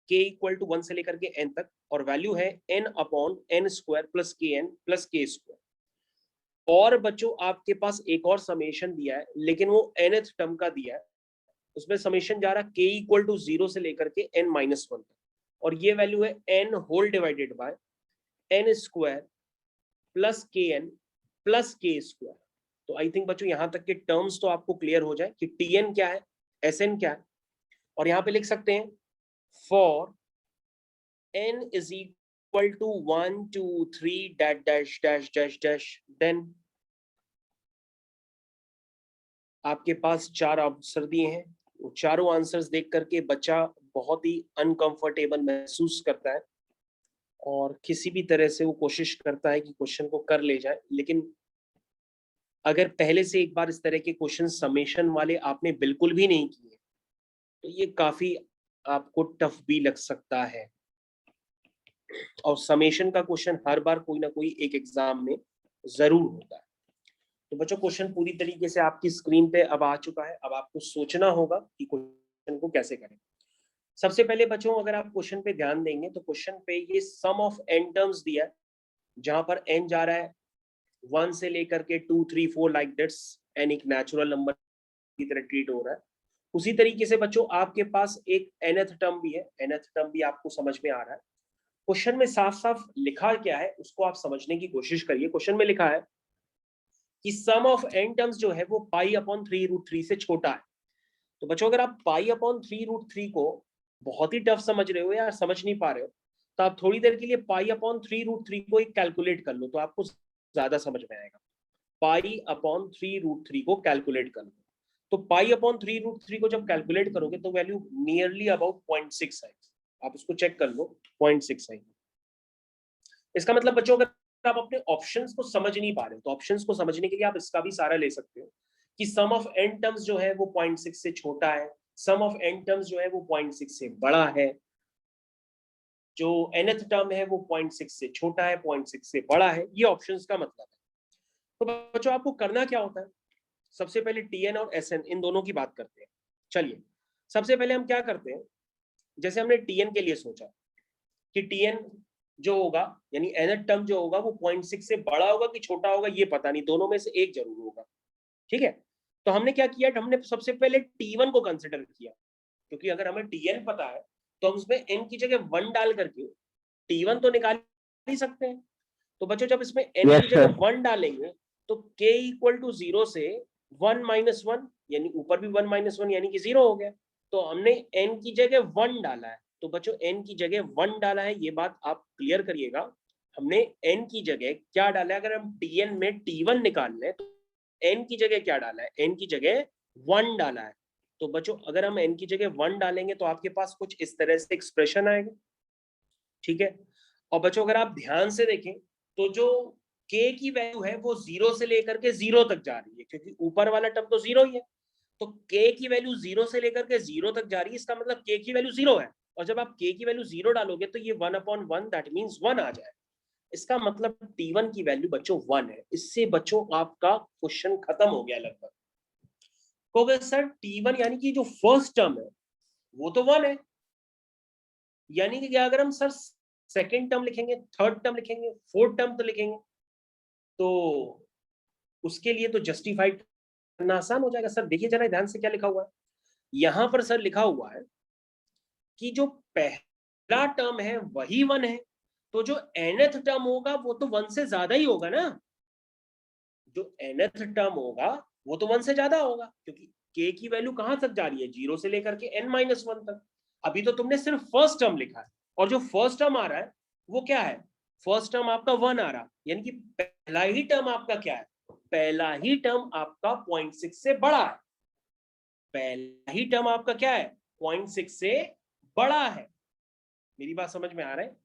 A: के इक्वल टू 1 से लेकर के एन तक, और वैल्यू है N upon N square plus K N plus K square. और बच्चों आपके पास एक और समेशन दिया है, लेकिन वो nth टर्म का दिया है। उसमें समेशन जा रहा k इक्वल टू 0 से लेकर के n माइनस 1 तक, और ये वैल्यू है n whole divided by n square plus K N plus K square. तो आई थिंक बच्चों यहां तक के टर्म्स तो आपको क्लियर हो जाए कि tn क्या है, sn क्या है। और यहां पे लिख सकते हैं for n is equal to 1 2 3 dash dash dash dash dash, then आपके पास 4 आंसर दिए हैं। वो चारों आंसर्स देख करके बच्चा बहुत ही अनकंफर्टेबल महसूस करता है, और किसी भी तरह से वो कोशिश करता है कि क्वेश्चन को कर ले जाए। लेकिन अगर पहले से एक बार इस तरह के क्वेश्चन समेशन वाले आपने बिल्कुल भी नहीं किए, तो ये काफी आपको टफ भी लग सकता है। और समेशन का क्वेश्चन हर बार कोई ना कोई एक एग्जाम में जरूर होता है। तो बच्चों क्वेश्चन पूरी तरीके से आपकी स्क्रीन पे अब आ चुका है। अब आपको सोचना होगा कि क्वेश्चन को कैसे करें। सबसे पहले बच्चों अगर आप क्वेश्चन पे ध्यान देंगे तो क्वेश्चन पे ये सम ऑफ n टर्म्स दिया है, जहां पर n जा रहा है 1 से लेकर के 2 3 4 लाइक दैट्स, n एक नेचुरल नंबर की तरह ट्रीट हो रहा है। उसी तरीके से बच्चों आपके पास एक nth टर्म भी है, nth टर्म भी आपको समझ में आ रहा है। क्वेश्चन में साफ साफ लिखा क्या है उसको आप समझने की कोशिश करिए। क्वेश्चन में लिखा है कि सम ऑफ n टर्म्स जो है वो पाई अपॉन 3√3 से छोटा है। तो बच्चों अगर आप पाई अपॉन 3√3 को बहुत ही टफ समझ रहे हो या समझ नहीं पा रहे हो, तो आप थोड़ी देर के लिए पाई अपॉन 3√3 को एक कैलकुलेट कर लो, तो आपको ज्यादा समझ में आएगा। पाई अपॉन 3√3 को कैलकुलेट कर लो, तो पाई अपॉन 3√3 को जब कैलकुलेट करोगे तो वैल्यू नियरली अबाउट 0.6 आएगी। आप इसको चेक कर लो, 0.6 आएगी। इसका मतलब बच्चों अगर आप अपने ऑप्शंस को समझ नहीं पा रहे हो, तो ऑप्शंस को समझने के लिए आप इसका भी सहारा ले सकते हो कि सम ऑफ n टर्म्स जो है वो 0.6 से छोटा है, सम ऑफ n टर्म्स जो है वो 0.6 से बड़ा है, जो nth टर्म है वो 0.6 से छोटा है, 0.6 से बड़ा है। ये ऑप्शंस का मतलब है। तो बच्चों आपको करना क्या होता है, सबसे पहले tn और sn इन दोनों की बात करते हैं। चलिए सबसे पहले हम क्या करते हैं, जैसे हमने tn के लिए सोचा कि tn जो होगा यानी nth टर्म जो होगा वो 0.6 से बड़ा होगा कि छोटा होगा ये पता नहीं, दोनों में से एक जरूर होगा। ठीक है, तो हमने क्या किया, हमने सबसे पहले T1 को कंसिडर किया, क्योंकि अगर हमें Tn पता है तो हम उसमें n की जगह 1 डाल करके T1 तो निकाल ही सकते हैं। तो बच्चों जब इसमें n
B: Yes,
A: की जगह
B: sir.
A: 1 डालेंगे तो k इक्वल टू 0 से 1 माइनस 1, यानी ऊपर भी 1 माइनस 1 यानी कि 0 हो गया। तो हमने n की जगह 1 डाला है, तो बच्चों n की जगह 1 डाला है, ये बात आप क्लियर करिएगा। हमने n की जगह क्या डाला है, अगर हम Tn में T1 निकाल लें तो n की जगह क्या डाला है, n की जगह 1 डाला है। तो बच्चों अगर हम n की जगह 1 डालेंगे तो आपके पास कुछ इस तरह से एक्सप्रेशन आएगा, ठीक है। और बच्चों अगर आप ध्यान से देखें तो जो k की वैल्यू है वो 0 से लेकर के 0 तक जा रही है, क्योंकि ऊपर वाला टर्म तो 0 ही है। तो k की वैल्यू 0 से लेकर के 0 तक जा रही है, इसका मतलब k की वैल्यू 0 है। और जब आप k की वैल्यू 0 डालोगे तो ये 1/1 दैट मींस 1 आ जाए। इसका मतलब T1 की वैल्यू बच्चों 1 है। इससे बच्चों आपका क्वेश्चन खत्म हो गया लगभग। कहोगे सर T1 यानी कि जो फर्स्ट टर्म है वो तो 1 है, यानी कि अगर हम सर सेकेंड टर्म लिखेंगे, थर्ड टर्म लिखेंगे, फोर्थ टर्म तो लिखेंगे तो उसके लिए तो जस्टिफाइड करना आसान हो जाएगा। सर देखिए जरा ध्यान से क्या लिखा हुआ है, यहां पर सर लिखा हुआ है कि जो पहला टर्म है वही 1 है, तो जो nth टर्म होगा वो तो 1 से ज्यादा ही होगा ना। जो nth टर्म होगा वो तो 1 से ज्यादा होगा, क्योंकि k की वैल्यू कहां तक जा रही है, 0 से लेकर के n-1 तक। अभी तो तुमने सिर्फ फर्स्ट टर्म लिखा है, और जो फर्स्ट टर्म आ रहा है वो क्या है, फर्स्ट टर्म आपका 1 आ रहा, यानी कि पहला ही टर्म आपका क्या है, पहला ही टर्म आपका 0.6 से बड़ा है। पहला ही टर्म आपका क्या है, 0.6 से बड़ा है। मेरी बात समझ में आ रहा है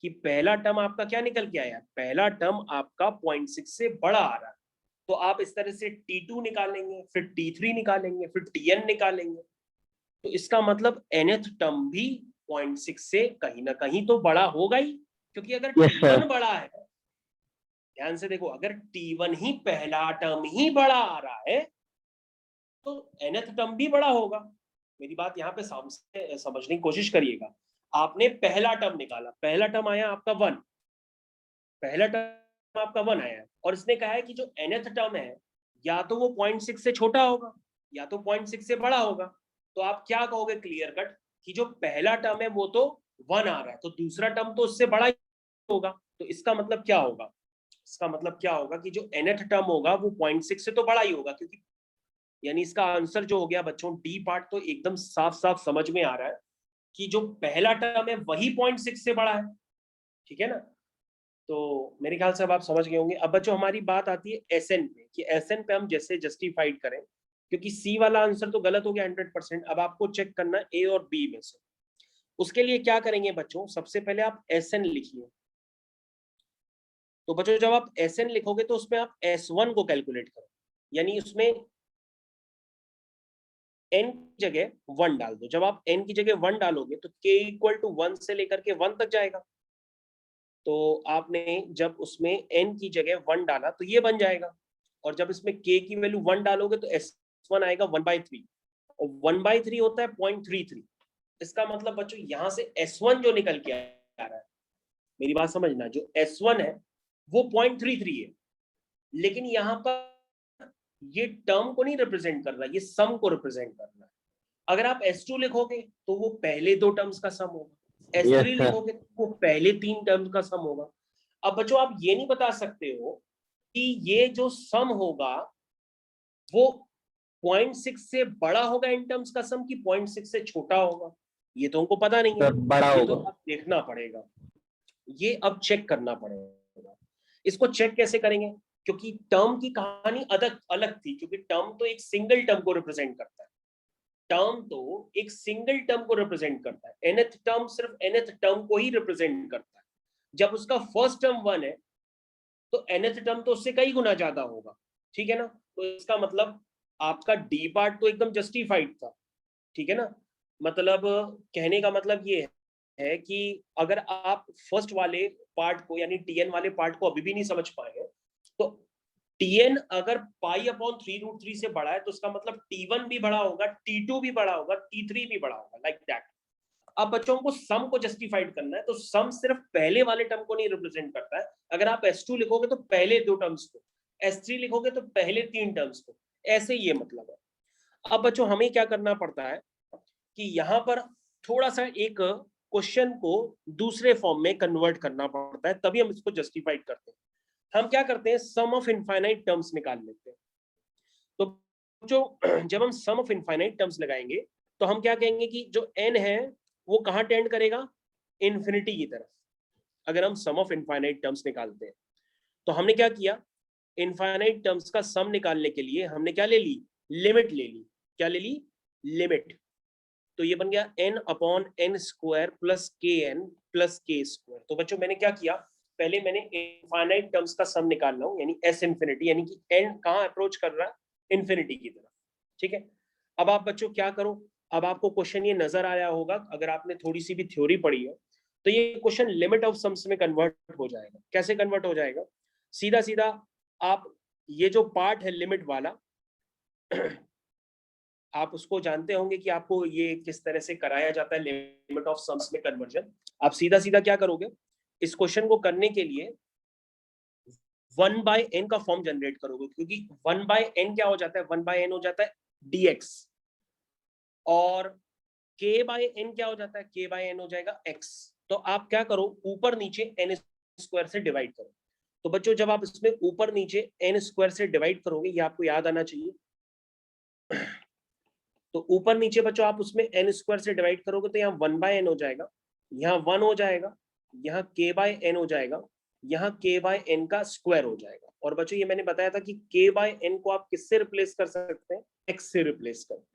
A: कि पहला टर्म आपका क्या निकल के आया, पहला टर्म आपका 0.6 से बड़ा आ रहा है। तो आप इस तरह से T2 निकालेंगे, फिर T3 निकालेंगे, फिर Tn निकालेंगे, तो इसका मतलब nth टर्म भी 0.6 से कहीं ना कहीं तो बड़ा होगा ही, क्योंकि अगर
B: Yes, sir.
A: T1 बड़ा है, ध्यान से देखो, अगर T1 ही पहला टर्म ही बड़ा आ रहा है तो nth टर्म भी बड़ा होगा। मेरी बात यहाँ पे समझने की कोशिश करिएगा। आपने पहला टर्म निकाला, पहला टर्म आया आपका 1, पहला टर्म आपका 1 आया है, और इसने कहा है कि जो nth टर्म है या तो वो 0.6 से छोटा होगा या तो 0.6 से बड़ा होगा। तो आप क्या कहोगे क्लियर कट कि जो पहला टर्म है वो तो 1 आ रहा है, तो दूसरा टर्म तो उससे बड़ा ही होगा। तो इसका मतलब क्या होगा, इसका मतलब क्या होगा कि जो nth टर्म होगा वो 0.6 से तो बड़ा ही होगा, क्योंकि यानी इसका आंसर जो हो गया बच्चों डी पार्ट तो एकदम साफ साफ समझ में आ रहा है कि जो पहला टर्म है वही 0.6 से बड़ा है, ठीक है ना। तो मेरे ख्याल से अब आप समझ गए होंगे। अब बच्चों हमारी बात आती है एसएन पे, कि एसएन पे हम जैसे जस्टिफाइड करें, क्योंकि सी वाला आंसर तो गलत हो गया 100%। अब आपको चेक करना ए और बी में से, उसके लिए क्या करेंगे बच्चों, सबसे पहले आप एसएन लिखिए। तो बच्चों जब आप एसएन लिखोगे तो उसमें आप S1 को कैलकुलेट करो, यानी उसमें n की जगह 1 डाल दो। जब आप n की जगह 1 डालोगे तो k इक्वल टू 1 से लेकर के 1 तक जाएगा। तो आपने जब उसमें n की जगह 1 डाला तो ये बन जाएगा, और जब इसमें k की वैल्यू 1 डालोगे तो S1 आएगा 1/3, और 1/3 होता है 0.33। इसका मतलब बच्चों यहां से S1 जो निकल के आ रहा है, मेरी बात समझना, जो S1 है वो 0.33 है, लेकिन यहां पर ये टर्म को नहीं रिप्रेजेंट कर रहा, ये सम को रिप्रेजेंट कर रहा है। अगर आप S2 लिखोगे तो वो पहले 2 टर्म्स का सम होगा,
B: Yes,
A: S3
B: sir.
A: लिखोगे तो वो पहले 3 टर्म्स का सम होगा। अब बच्चों आप ये नहीं बता सकते हो कि ये जो सम होगा वो 0.6 से बड़ा होगा इन टर्म्स का सम, कि 0.6 से छोटा होगा, ये तो हमको पता नहीं है।
B: Sir, बड़ा
A: ये तो
B: होगा.
A: अब देखना पड़ेगा, ये अब चेक करना पड़ेगा। इसको चेक कैसे करेंगे, क्योंकि टर्म की कहानी अलग अलग थी, क्योंकि टर्म तो एक सिंगल टर्म को रिप्रेजेंट करता है, टर्म तो एक सिंगल टर्म को रिप्रेजेंट करता है, nth टर्म सिर्फ nth टर्म को ही रिप्रेजेंट करता है। जब उसका फर्स्ट टर्म 1 है तो nth टर्म तो उससे कई गुना ज्यादा होगा, ठीक है ना। तो इसका मतलब आपका डी पार्ट तो एकदम जस्टिफाइड था, ठीक है ना। मतलब कहने का मतलब ये है कि अगर आप फर्स्ट वाले पार्ट को यानी टीएन वाले पार्ट को अभी भी नहीं समझ पाए हैं, तो टीएन अगर π/3√3 से बड़ा है तो उसका मतलब टी1 भी बड़ा होगा, टी2 भी बड़ा होगा, टी3 भी बड़ा होगा, लाइक दैट। अब बच्चों को सम को जस्टिफाइड करना है, तो सम सिर्फ पहले वाले टर्म को नहीं रिप्रेजेंट करता है। अगर आप S2 लिखोगे तो पहले 2 टर्म्स को, S3 लिखोगे तो पहले 3 टर्म्स को, ऐसे ये मतलब है। अब बच्चों हमें क्या करना पड़ता है कि यहाँ पर थोड़ा सा एक क्वेश्चन को दूसरे फॉर्म में कन्वर्ट करना पड़ता है, तभी हम इसको जस्टिफाइड करते हैं। हम क्या करते हैं, सम ऑफ इनफाइनाइट टर्म्स निकाल लेते हैं। तो जो जब हम सम ऑफ इनफाइनाइट टर्म्स लगाएंगे तो हम क्या कहेंगे कि जो n है वो कहाँ टेंड करेगा, इन्फिनिटी की तरफ, अगर हम सम ऑफ इनफाइनाइट टर्म्स निकालते हैं। तो हमने क्या किया, इनफाइनाइट टर्म्स का सम निकालने के लिए हमने क्या ले ली, लिमिट ले ली। क्या ले ली, लिमिट। तो ये बन गया n upon n square plus K N plus K square. तो बच्चों मैंने क्या किया, पहले मैंने इनफाइनाइट टर्म्स का सम निकाल रहा हूँ, यानी s इन्फिनिटी, यानी कि n कहाँ अप्रोच कर रहा है, इन्फिनिटी की तरफ। ठीक है, अब आप बच्चों क्या करो, अब आपको क्वेश्चन ये नजर आया होगा, अगर आपने थोड़ी सी भी थ्योरी पढ़ी है तो ये क्वेश्चन लिमिट ऑफ सम्स में कन्वर्ट हो जाएगा। कैसे कन्वर्ट हो जाएगा, सीधा सीधा आप ये जो पार्ट है लिमिट वाला आप उसको जानते होंगे कि आपको ये किस तरह से कराया जाता है लिमिट ऑफ सम्स में कन्वर्जन। आप सीधा सीधा क्या करोगे, इस क्वेश्चन को करने के लिए 1/n का फॉर्म जनरेट करोगे, क्योंकि 1/n क्या हो जाता है, 1/n हो जाता है dx, और k/n क्या हो जाता है, k/n हो जाएगा x। तो आप क्या करो, ऊपर नीचे n स्क्वायर से डिवाइड करो। तो बच्चों जब आप इसमें ऊपर नीचे n स्क्वायर से डिवाइड करोगे, ये आपको याद आना चाहिए। तो ऊपर नीचे बच्चों आप उसमें n स्क्वायर से डिवाइड करोगे तो यहाँ 1/n हो जाएगा, यहाँ 1 हो जाएगा, यहाँ k/n हो जाएगा, यहाँ k/n का स्क्वायर हो जाएगा। और बच्चों ये मैंने बताया था कि k/n को आप किससे रिप्लेस कर सकते हैं, x से रिप्लेस करते हैं।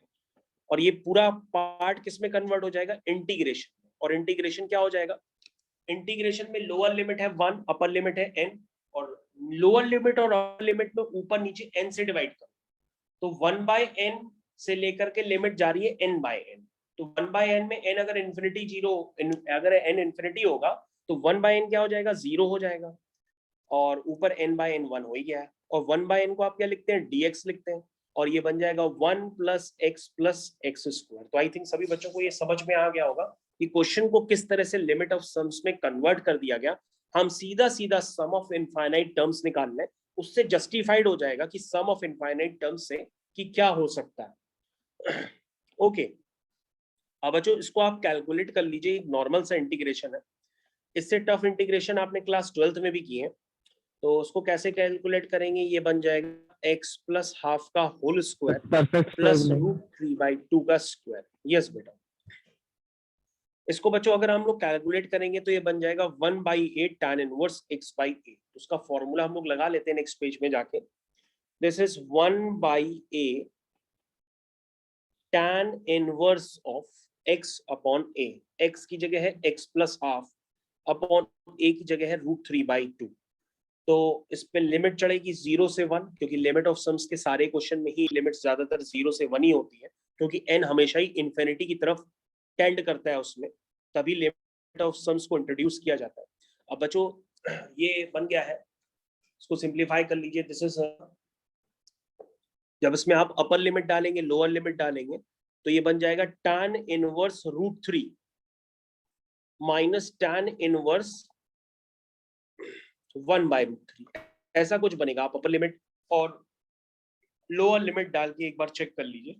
A: और ये पूरा पार्ट किस में कन्वर्ट हो जाएगा, इंटीग्रेशन। और इंटीग्रेशन क्या हो जाएगा, इंटीग्रेशन में लोअर लिमिट है 1, अपर लिमिट है n, और लोअर लिमिट और अपर लिमिट में ऊपर नीचे n से डिवाइड करो। तो 1/n से लेकर के लिमिट जा रही है n/n। तो 1/n में n अगर इन्फिनिटी जीरो, अगर n इन्फिनिटी होगा तो 1/n क्या हो जाएगा, 0 हो जाएगा, और ऊपर n/n 1 हो ही गया है। और 1/n को आप क्या लिखते हैं, dx लिखते हैं, और ये बन जाएगा 1 प्लस एक्स स्क्वायर। तो आई थिंक सभी बच्चों को ये समझ में आ गया होगा कि क्वेश्चन को किस तरह से लिमिट ऑफ सम्स में कन्वर्ट कर दिया गया। हम सीधा सीधा सम ऑफ इनफाइनाइट टर्म्स निकाल लें, उससे जस्टिफाइड हो जाएगा कि सम ऑफ इनफाइनाइट टर्म्स से कि क्या हो सकता है। ओके, अब बच्चों इसको आप कैलकुलेट कर लीजिए, एक नॉर्मल सा इंटीग्रेशन है, इससे टफ इंटीग्रेशन आपने क्लास 12th में भी किए हैं। तो उसको कैसे कैलकुलेट करेंगे, ये बन जाएगा x प्लस हाफ का whole square
B: perfect
A: plus
B: square
A: √3/2 का स्क्वायर। यस बेटा, इसको बच्चों अगर हम लोग कैलकुलेट करेंगे तो ये बन जाएगा 1/8 tan इनवर्स x/8। उसका फॉर्मूला हम लोग लगा लेते हैं नेक्स्ट पेज में जाके। This is 1/8 tan inverse of x upon a। x की जगह है x plus half, upon a की जगह है √3/2। तो इस पे लिमिट चढ़ेगी 0 से 1, क्योंकि लिमिट ऑफ सम्स के सारे क्वेश्चन में ही लिमिट ज्यादातर 0 से 1 ही होती है, क्योंकि n हमेशा ही इन्फिनिटी की तरफ टेंड करता है उसमें, तभी लिमिट ऑफ सम्स को इंट्रोड्यूस किया जाता है। अब बच्चों ये बन गया है, इसको सिंप्लीफाई कर लीजिए। दिस इज, जब इसमें आप अपर लिमिट डालेंगे लोअर लिमिट डालेंगे तो ये बन जाएगा tan inverse √3 minus tan inverse 1/√3, ऐसा कुछ बनेगा। आप अपर लिमिट और लोअर लिमिट डाल के एक बार चेक कर लीजिए।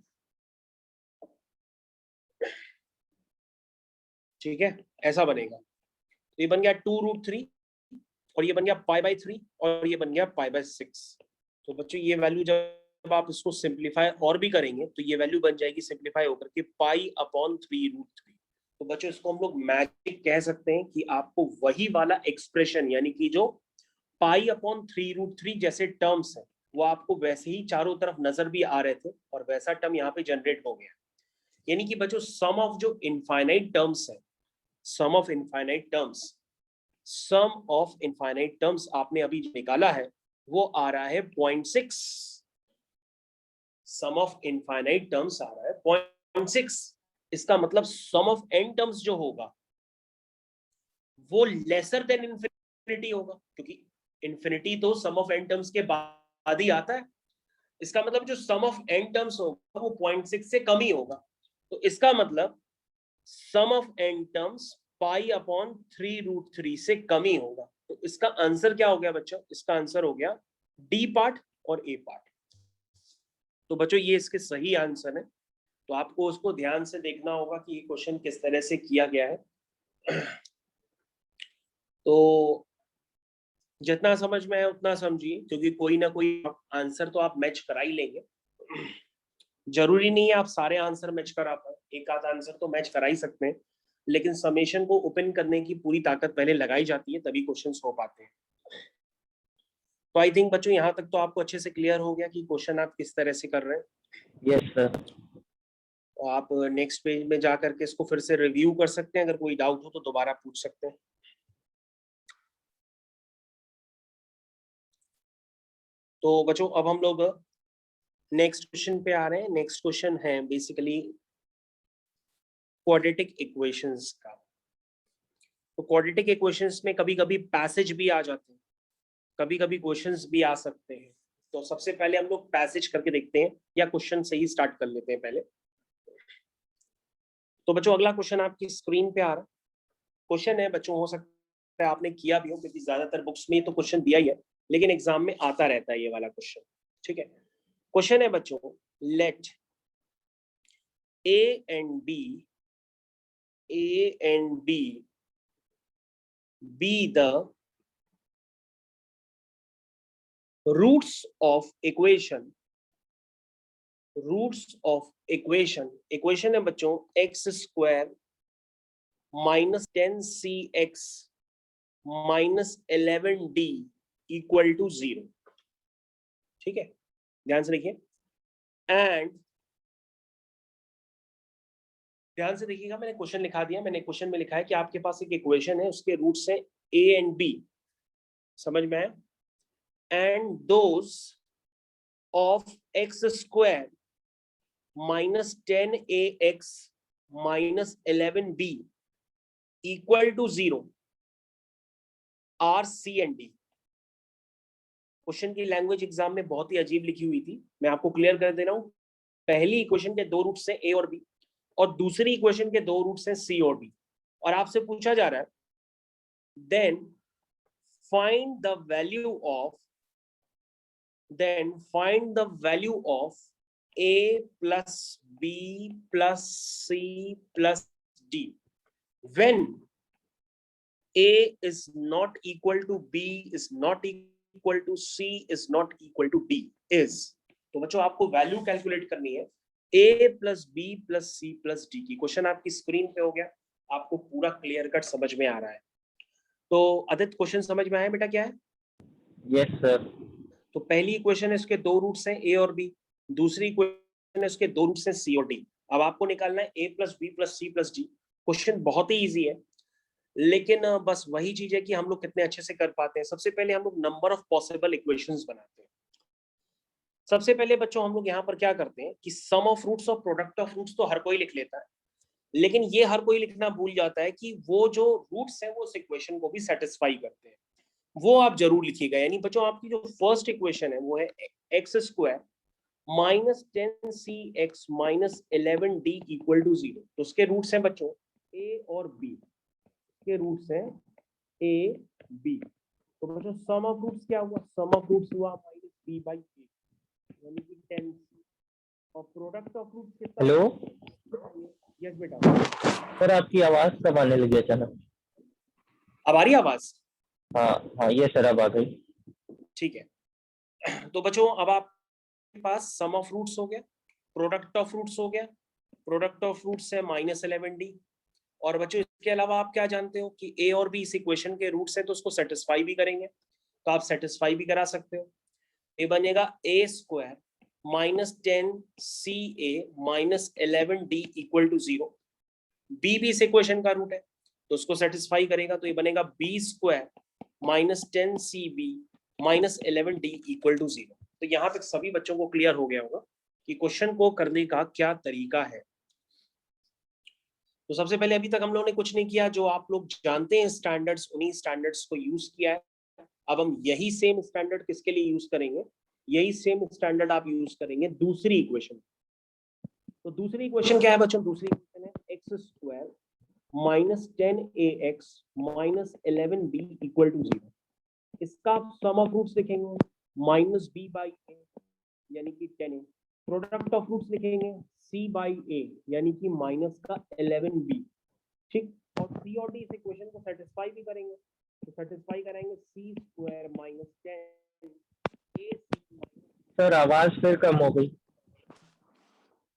A: ठीक है, ऐसा बनेगा। तो ये बन गया 2√3, और ये बन गया π/3, और ये बन गया π/6। तो बच्चों ये वैल्यू जब आप इसको सिंप्लीफाई और भी करेंगे तो ये वैल्यू बन जाएगी सिंप्लीफाई होकर के π/3√3। तो बच्चों इसको हम लोग मैजिक कह सकते हैं कि आपको वही वाला एक्सप्रेशन, यानी कि जो π/3√3 जैसे टर्म्स है वो आपको वैसे ही चारों तरफ नजर भी आ रहे थे, और वैसा टर्म यहाँ पे जनरेट हो गया। यानी कि बच्चों सम ऑफ जो इनफाइनाइट टर्म्स है, sum of infinite terms, sum of infinite terms आपने अभी निकाला है वो आ रहा है 0.6। सम ऑफ इनफाइनाइट टर्म्स आ रहा है 0.6। इसका मतलब सम ऑफ एन टर्म्स जो होगा वो लेसर देन इन्फिनिटी होगा, क्योंकि इन्फिनिटी तो सम ऑफ एन टर्म्स के बाद ही आता है। इसका मतलब जो सम ऑफ एन टर्म्स होगा वो 0.6 से कम ही होगा। तो इसका मतलब सम ऑफ एन टर्म्स π/3√3 से कम ही होगा। तो इसका आंसर क्या हो गया बच्चों, इसका आंसर हो गया डी पार्ट और ए पार्ट। तो बच्चों ये इसके सही आंसर है, तो आपको उसको ध्यान से देखना होगा कि ये क्वेश्चन किस तरह से किया गया है। तो जितना समझ में है उतना समझिए, क्योंकि कोई ना कोई आंसर तो आप मैच करा ही लेंगे। जरूरी नहीं है आप सारे आंसर मैच करा पाए, एक आध आंसर तो मैच करा ही सकते हैं, लेकिन समेशन को ओपन करने की पूरी ताकत पहले लगाई जाती है, तभी क्वेश्चंस हो पाते हैं। तो आई थिंक बच्चों यहाँ तक तो आपको अच्छे से क्लियर हो गया कि क्वेश्चन आप किस तरह से कर रहे हैं।
B: Yes sir.
A: तो आप नेक्स्ट पेज में जा करके इसको फिर से रिव्यू कर सकते हैं, अगर कोई डाउट हो तो दोबारा पूछ सकते हैं। तो बच्चों अब हम लोग नेक्स्ट क्वेश्चन पे आ रहे हैं। नेक्स्ट क्वेश्चन है बेसिकली क्वाड्रेटिक इक्वेशंस का। तो क्वाड्रेटिक इक्वेशंस में कभी कभी पैसेज भी आ जाते हैं, कभी कभी क्वेश्चंस भी आ सकते हैं। तो सबसे पहले हम लोग पैसेज करके देखते हैं, या क्वेश्चन से ही स्टार्ट कर लेते हैं पहले। तो बच्चों अगला क्वेश्चन आपकी स्क्रीन पे आ रहा है। क्वेश्चन है बच्चों, हो सकता है आपने किया भी हो, क्योंकि ज्यादातर बुक्स में तो क्वेश्चन दिया ही है, लेकिन एग्जाम में आता रहता है ये वाला क्वेश्चन। ठीक है, क्वेश्चन है बच्चों, let A and B be the roots of equation है बच्चों x square minus 10cx minus 11d equal to 0। ठीक है, ध्यान से देखिए, एंड ध्यान से देखिएगा, मैंने क्वेश्चन लिखा दिया। मैंने क्वेश्चन में लिखा है कि आपके पास एक इक्वेशन है, उसके रूट्स हैं a एंड b, समझ में आया, and those of x square minus 10ax minus 11b equal to 0 are C and D. Question की लैंग्वेज एग्जाम में बहुत ही अजीब लिखी हुई थी, मैं आपको क्लियर कर दे रहा हूं। पहली इक्वेशन के दो रूट्स हैं a और b, और दूसरी इक्वेशन के दो रूट्स हैं c और d, और आपसे पूछा जा रहा है then find the value of a plus b plus c plus d when a is not equal to b is not equal to c is not equal to d is। तो बच्चों आपको value calculate करनी है a plus B plus C plus D की। Question आपकी screen पे हो गया, आपको पूरा क्लियर कट समझ में आ रहा है। तो आदित्य क्वेश्चन समझ में आया बेटा क्या है?
B: Yes sir.
A: तो पहली इक्वेशन है, इसके दो रूट्स हैं a और b, दूसरी इक्वेशन है इसके दो रूट्स हैं c और d। अब आपको निकालना है a plus B plus C plus D. Question बहुत ही ईजी है, लेकिन बस वही चीज है कि हम लोग कितने अच्छे से कर पाते हैं। सबसे पहले हम लोग नंबर ऑफ पॉसिबल इक्वेशंस बनाते हैं। सबसे पहले बच्चों हम लोग यहाँ पर क्या करते हैं कि सम ऑफ रूट्स और प्रोडक्ट ऑफ रूट्स तो हर कोई लिख लेता है, लेकिन ये हर कोई लिखना भूल जाता है कि वो जो रूट्स हैं वो उस इक्वेशन को भी सेटिस्फाई करते हैं, वो आप जरूर लिखिएगा। यानी बच्चों आपकी जो फर्स्ट इक्वेशन है वो है x square minus 10cx minus 11d equal to 0। तो उसके रूट्स हैं बच्चों a और b, के रूट्स हैं a b। तो बच्चों सम ऑफ रूट्स क्या हुआ? सम ऑफ रूट्स हुआ माइनस b बाई a, यानी कि 10c, और प्रोडक्ट ऑफ रूट्स कितना?
B: हेलो
A: यस बेटा।
B: सर, आपकी आवाज कब आने लगी अचानक?
A: अब आ रही है आवाज?
B: हाँ हाँ, ये सर अब आ गई।
A: ठीक है, तो बच्चों अब आपके पास सम ऑफ रूट्स हो गया, प्रोडक्ट ऑफ रूट्स हो गया। प्रोडक्ट ऑफ रूट्स है माइनस 11d, और बच्चों इसके अलावा आप क्या जानते हो कि a और b इस इक्वेशन के रूट्स हैं, तो उसको सेटिस्फाई भी करेंगे, तो आप सेटिस्फाई भी करा सकते हो। ये बनेगा a square minus 10ca minus 11d equal to 0। b भी इस इक्वेशन का रूट है, तो उसको सेटिस्फाई करेगा, तो ये बनेगा b square minus 10cb minus 11d equal to 0। तो यहाँ तक सभी बच्चों को क्लियर हो गया होगा कि क्वेश्चन को करने का क्या तरीका है। तो सबसे पहले अभी तक हम लोगों ने कुछ नहीं किया, जो आप लोग जानते हैं स्टैंडर्ड्स, उन्हीं स्टैंडर्ड्स को यूज किया है। अब हम यही सेम स्टैंडर्ड किसके लिए यूज करेंगे? यही सेम स्टैंडर्ड आप यूज करेंगे दूसरी इक्वेशन। तो दूसरी इक्वेशन क्या है बच्चों? दूसरी इक्वेशन है x square minus 10ax minus 11b equal to 0। इसका सम ऑफ रूट्स लिखेंगे माइनस b बाई a, यानी कि 10a, प्रोडक्ट ऑफ रूट्स लिखेंगे c/a यानी कि माइनस का 11b, ठीक। और c और d इस इक्वेशन को सेटिस्फाई भी करेंगे, तो सेटिस्फाई कराएंगे c² माइनस 10 ac,
B: सर आवाज फिर कम हो गई।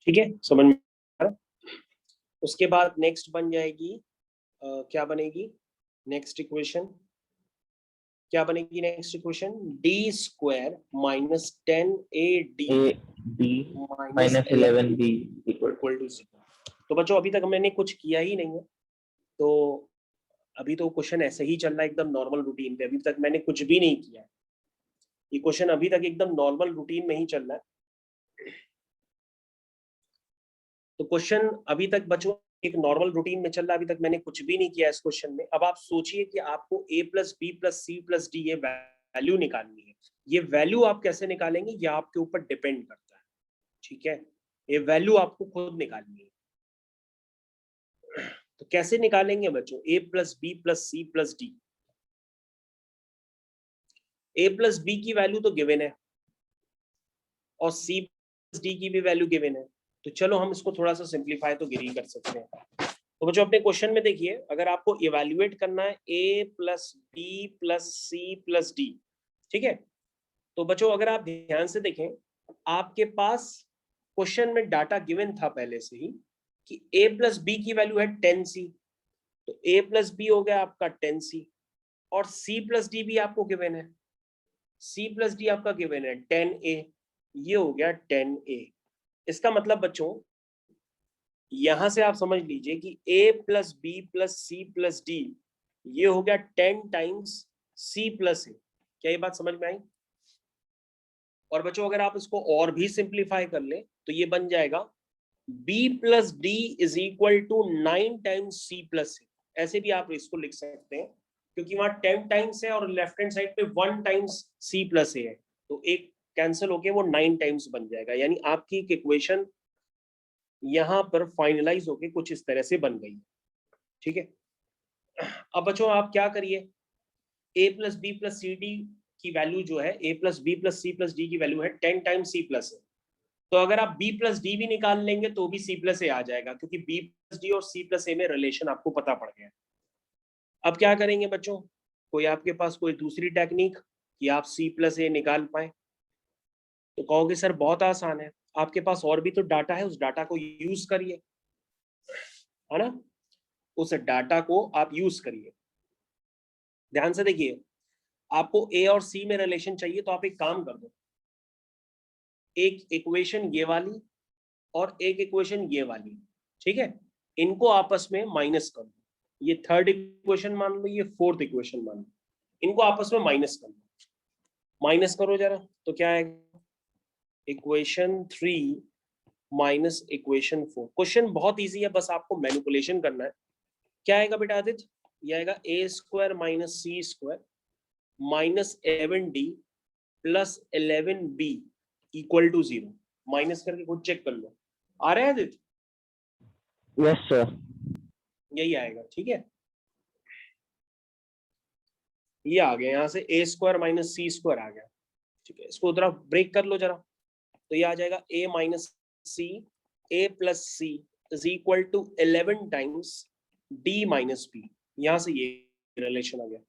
A: ठीक है, समझ में आ रहा? उसके बाद नेक्स्ट बन जाएगी क्या बनेगी नेक्स्ट इक्वेशन, क्या बनेगी next equation, d² minus 10ad
B: A B
A: minus
B: minus 11b equal
A: equal to 0। तो बच्चों अभी तक मैंने कुछ किया ही नहीं है, तो अभी तो क्वेश्चन ऐसे ही चल रहा है एकदम नॉर्मल रूटीन पे, अभी तक मैंने कुछ भी नहीं किया है। ये क्वेश्चन अभी तक एकदम नॉर्मल रूटीन में ही चल रहा है। तो क्वेश्चन अभी तक बच्चों एक नॉर्मल रूटीन में चल रहा है, अभी तक मैंने कुछ भी नहीं किया इस क्वेश्चन में। अब आप सोचिए कि आपको a plus B plus C plus D ये वैल्यू निकालनी है। ये वैल्यू आप कैसे निकालेंगे ये आपके ऊपर डिपेंड करता है, ठीक है। ये वैल्यू आपको खुद निकालनी है। तो कैसे निकालेंगे बच्चों, a plus B plus C plus D. a plus B की वैल्यू तो गिवन है और c प्लस डी की भी वैल्यू गिवन है, तो चलो हम इसको थोड़ा सा सिंप्लीफाई तो गिरी कर सकते हैं। तो बच्चों अपने क्वेश्चन में देखिए, अगर आपको इवैल्यूएट करना है a plus B plus C plus D, ठीक है। तो बच्चों अगर आप ध्यान से देखें, आपके पास क्वेश्चन में डाटा गिवन था पहले से ही कि a प्लस बी की वैल्यू है 10c, तो a प्लस बी हो गया आपका 10c, और c प्लस डी भी आपको गिवन है, c प्लस डी आपका गिवन है 10a, ये हो गया 10a। इसका मतलब बच्चों यहां से आप समझ लीजिए कि a plus B plus C plus D ये हो गया 10 टाइम्स c प्लस ए। क्या ये बात समझ में आई? और बच्चों अगर आप इसको और भी सिंप्लीफाई कर ले तो ये बन जाएगा b plus d is equal to 9 times c plus a. ऐसे भी आप इसको लिख सकते हैं क्योंकि वहां 10 टाइम्स है और लेफ्ट हैंड साइड पे 1 टाइम्स c प्लस ए है, तो एक कैंसिल होके वो 9 टाइम्स बन जाएगा। यानी आपकी एक इक्वेशन यहां पर फाइनलाइज होके कुछ इस तरह से बन गई, ठीक है। अब बच्चों आप क्या करिए, a plus B plus C D की वैल्यू जो है, a plus B plus C plus D की वैल्यू है 10 टाइम्स c प्लस है, तो अगर आप b प्लस डी भी निकाल लेंगे तो भी c प्लस ए आ जाएगा, क्योंकि b प्लस डी और c प्लस ए में रिलेशन आपको पता पड़ गया। अब क्या करेंगे बच्चों, कोई आपके पास कोई दूसरी टेक्निक कि आप c प्लस ए निकाल पाए, तो कहोगे सर बहुत आसान है, आपके पास और भी तो डाटा है, उस डाटा को यूज करिए, है ना। उस डाटा को आप यूज करिए। ध्यान से देखिए, आपको a और c में रिलेशन चाहिए तो आप एक काम कर दो, एक इक्वेशन ये वाली और एक इक्वेशन ये वाली, ठीक है, इनको आपस में माइनस कर दो। ये थर्ड इक्वेशन मान लो, ये फोर्थ इक्वेशन मान लो, इनको आपस में माइनस कर दो। माइनस करो जरा, तो क्या आएगा, इक्वेशन 3 माइनस इक्वेशन 4। क्वेश्चन बहुत इजी है, बस आपको मैनिपुलेशन करना है। क्या आएगा बेटा आदित्य, ये आएगा a² minus c² minus 11d plus 11b equal to 0। Minus करके खुद चेक कर लो, आ रहा है आदित्य?
B: Yes sir.
A: यही आएगा, ठीक है। ये आ गया, यहाँ से a² माइनस c² आ गया, ठीक है। इसको उधर ब्रेक कर लो जरा, तो ये आ जाएगा a minus C a plus C is equal to 11 times d minus b। यहाँ से ये रिलेशन आ गया,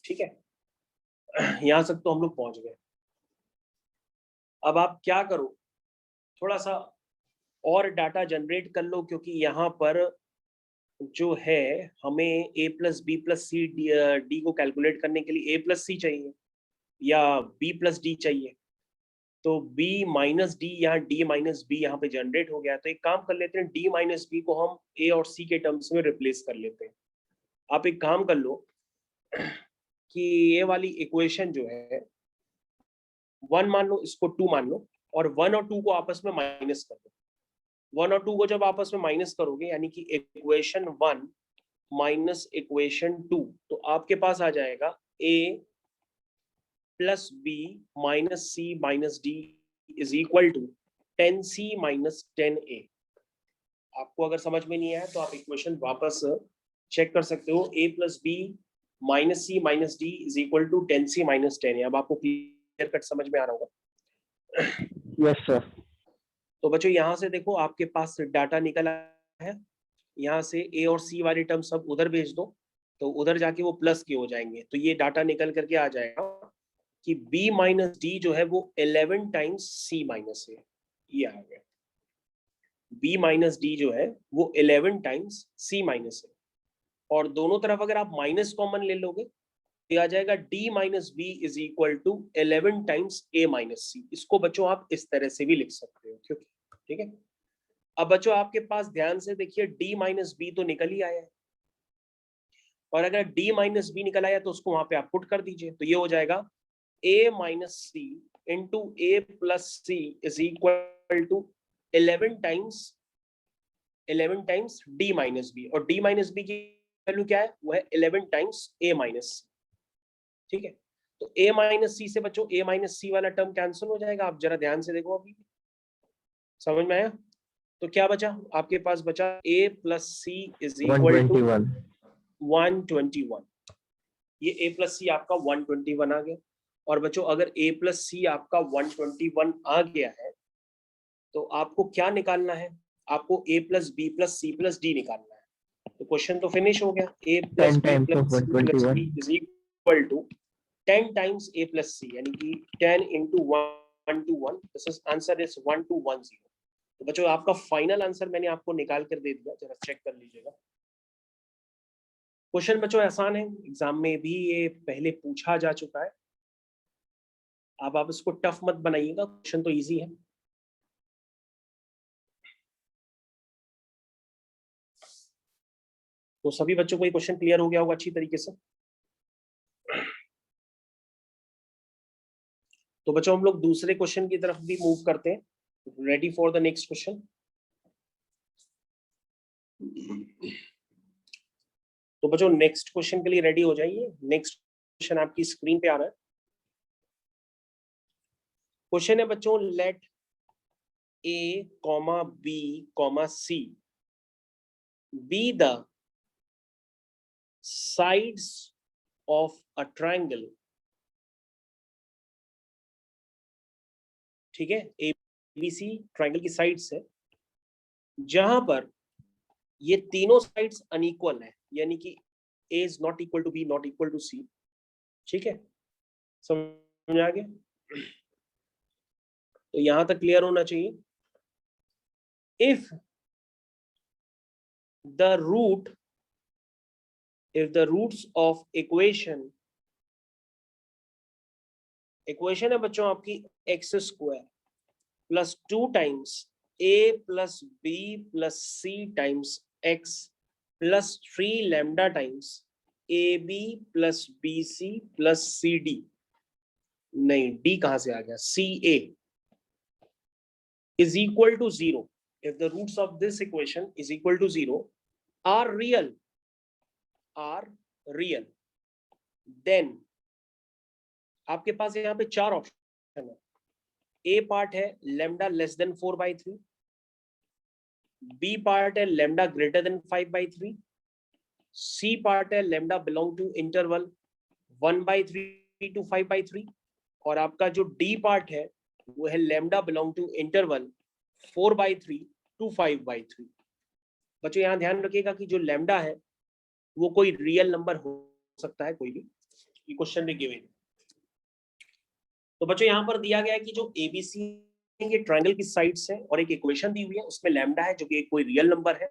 A: ठीक है। यहाँ तक तो हम लोग पहुंच गए। अब आप क्या करो, थोड़ा सा और डाटा जनरेट कर लो, क्योंकि यहाँ पर जो है हमें a plus B plus C D को कैलकुलेट करने के लिए a प्लस सी चाहिए या b प्लस डी चाहिए, तो b माइनस डी यहाँ d माइनस बी यहाँ पे जनरेट हो गया। तो एक काम कर लेते हैं, d माइनस बी को हम a और c के टर्म्स में रिप्लेस कर लेते हैं। आप एक काम कर लो कि ये वाली इक्वेशन जो है 1 मान लो, इसको 2 मान लो, और 1 और 2 को आपस में माइनस कर दो। 1 और 2 को जब आपस में माइनस करोगे, यानी कि इक्वेशन 1 माइनस इक्वेशन 2, तो आपके पास आ जाएगा a plus B minus C minus D is equal to 10c minus 10a। आपको अगर समझ में नहीं आया तो आप इक्वेशन वापस चेक कर सकते हो, a plus B minus C minus D is equal to 10c minus 10a। अब आपको क्लियर कट समझ में आ रहा होगा।
B: Yes sir.
A: तो बच्चों यहाँ से देखो आपके पास डाटा निकल आया है, यहाँ से ए और सी वाली टर्म सब उधर भेज दो, तो उधर जाके वो प्लस के हो जाएंगे, तो ये डाटा निकल करके आ जाएगा कि b माइनस डी जो है वो 11 टाइम्स c माइनस है, ये आ गया। b माइनस डी जो है वो 11 टाइम्स c माइनस है, और दोनों तरफ अगर आप माइनस कॉमन ले लोगे तो आ जाएगा d minus b is equal to 11 times a minus c. इसको बच्चों आप इस तरह से भी लिख सकते हो, क्योंकि ठीक है। अब बच्चों आपके पास ध्यान से देखिए d माइनस बी तो निकल ही आया है, और अगर d माइनस बी निकल आया तो उसको वहां पे आप पुट कर दीजिए, तो ये हो जाएगा a minus C into A plus C is equal to 11 times d minus B, और d माइनस बी की वैल्यू क्या है, वो है 11 टाइम्स a माइनस सी। ठीक है, तो a माइनस सी से बच्चों a माइनस सी वाला टर्म कैंसिल हो जाएगा। आप जरा ध्यान से देखो, अभी समझ में आया? तो क्या बचा आपके पास, बचा a plus C is equal to
B: 121.
A: 121। ये a प्लस सी आपका 121 आ गया। और बच्चों अगर a प्लस सी आपका 121 आ गया है तो आपको क्या निकालना है, आपको a plus B plus C plus d निकालना है। तो क्वेश्चन तो फिनिश हो गया, a plus
B: 10
A: b
B: times of
A: plus C plus
B: 121.
A: D is equal to 10 times a plus c, यानी कि 10 into 1 to 1, this is answer is 1210। तो बच्चों आपका फाइनल आंसर मैंने आपको निकाल कर दे दिया, जरा चेक कर लीजिएगा। क्वेश्चन बच्चों आसान है, एग्जाम में भी ये पहले पूछा जा चुका है। अब आप इसको टफ मत बनाइएगा, क्वेश्चन तो इजी है। तो सभी बच्चों को ये क्वेश्चन क्लियर हो गया होगा अच्छी तरीके से। तो बच्चों हम लोग दूसरे क्वेश्चन की तरफ भी मूव करते हैं। Ready for the next question. तो बच्चों नेक्स्ट क्वेश्चन के लिए रेडी हो जाइए। नेक्स्ट क्वेश्चन आपकी स्क्रीन पे आ रहा है। क्वेश्चन है बच्चों, let a comma b comma c be the sides of a triangle। ठीक है, ए बी सी ट्राइंगल की साइड्स है, जहां पर ये तीनों साइड्स अनइक्वल है, यानी कि a is not equal to b not equal to c. ठीक है, समझ आ गया? तो यहां तक क्लियर होना चाहिए। If the root if the roots of equation है बच्चों आपकी x square plus 2 times a plus B plus C times x plus 3 lambda times A B plus B C plus C D, नहीं D कहां से आ गया, सी ए is equal to 0, if the roots of this equation is equal to 0 are real, then आपके पास यहाँ पे चार option है। A part है lambda less than 4/3, b part है lambda greater than 5/3, c part है lambda belong to interval 1/3 to 5/3, और आपका जो डी पार्ट है वो है lambda belong to interval 4/3 to 5/3। बच्चों यहाँ ध्यान रखिएगा कि जो लेमडा है वो कोई रियल नंबर हो सकता है, कोई भी, ये क्वेश्चन में गिवन। तो बच्चों यहाँ पर दिया गया है कि जो एबीसी के ट्रायंगल की साइड्स है और एक इक्वेशन दी हुई है, उसमें लैम्डा है जो कि कोई रियल नंबर है,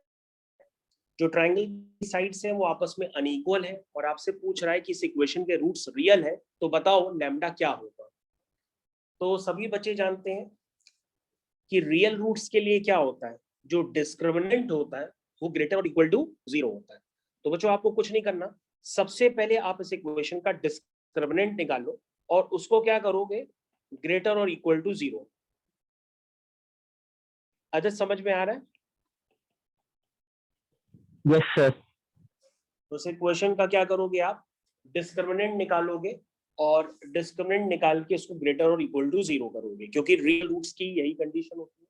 A: जो ट्रायंगल की साइड्स है वो आपस में अनइक्वल है, और आपसे पूछ रहा है कि इस इक्वेशन के रूट्स रियल है, तो बताओ लैम्डा क्या होगा। तो सभी बच्चे जानते हैं कि रियल रूट्स के लिए क्या होता है, जो डिस्क्रिमिनेंट होता है वो ग्रेटर और इक्वल टू 0 होता है। तो बच्चों आपको कुछ नहीं करना, सबसे पहले आप इस इक्वेशन का डिस्क्रिमिनेंट निकालो और उसको क्या करोगे, ग्रेटर और इक्वल टू 0। अच्छा समझ में आ रहा है?
B: Yes, sir.
A: तो इस इक्वेशन का क्या करोगे, आप डिस्क्रिमिनेंट निकालोगे और डिस्क्रिमिनेंट निकाल के इसको ग्रेटर और इक्वल टू 0 करोगे, क्योंकि रियल रूट्स की यही कंडीशन होती है।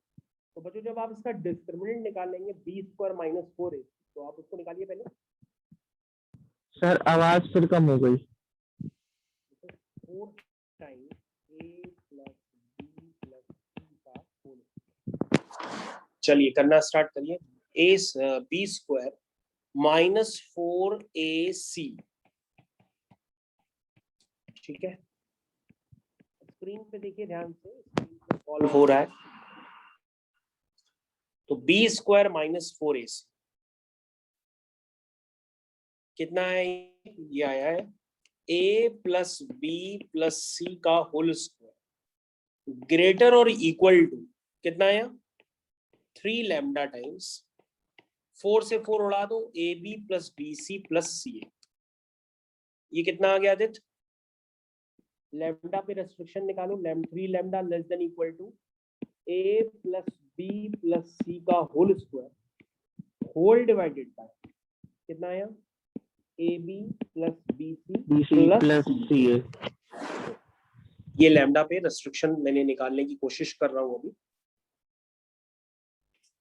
A: तो बच्चों जब आप इसका डिस्क्रिमिनेंट निकालेंगे b स्क्वायर माइनस 4a, तो आप इसको निकालिए पहले।
B: सर आवाज फिर कम हो गई।
A: 4 times a plus b plus c का होल। चलिए करना स्टार्ट करिए। बी स्क्वायर माइनस 4ac, ठीक है। स्क्रीन पे देखिए ध्यान से, स्क्रीन पे सॉल्व हो रहा है। तो बी स्क्वायर माइनस 4ac कितना है? ये आया है a plus B plus c का होल स्क्वायर ग्रेटर और इक्वल टू कितना आया? 3 लैम्डा टाइम्स 4 से 4 उड़ा दो, a B plus B C plus सी ए। ये कितना आ गया आदित्य? लैम्डा पे रेस्ट्रिक्शन निकालो। 3 lambda less than equal to a plus B plus c का whole square whole divided by कितना आया? A B plus B C
B: plus सी ए।
A: ये लैम्डा पे रेस्ट्रिक्शन मैंने निकालने की कोशिश कर रहा हूं अभी।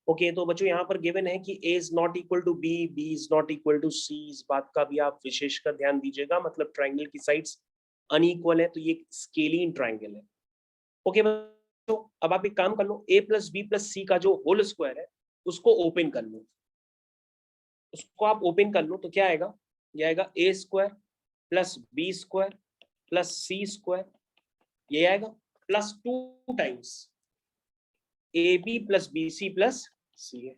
A: ओके तो बच्चों यहाँ पर गिवन है कि a is not equal to b, b is not equal to c। इस बात का भी आप विशेषकर ध्यान दीजिएगा, मतलब ट्राइंगल की साइड्स अनइक्वल है तो ये स्केलिंग ट्राइंगल है। ओके बच्चों, अब आप एक काम कर लो, a plus B plus c का जो होल स्क्वायर है उसको ओपन कर लो। उसको आप ओपन कर लो तो क्या आएगा? ये आएगा a square plus B square plus C square, ये आएगा plus 2 times A B plus B C plus C है।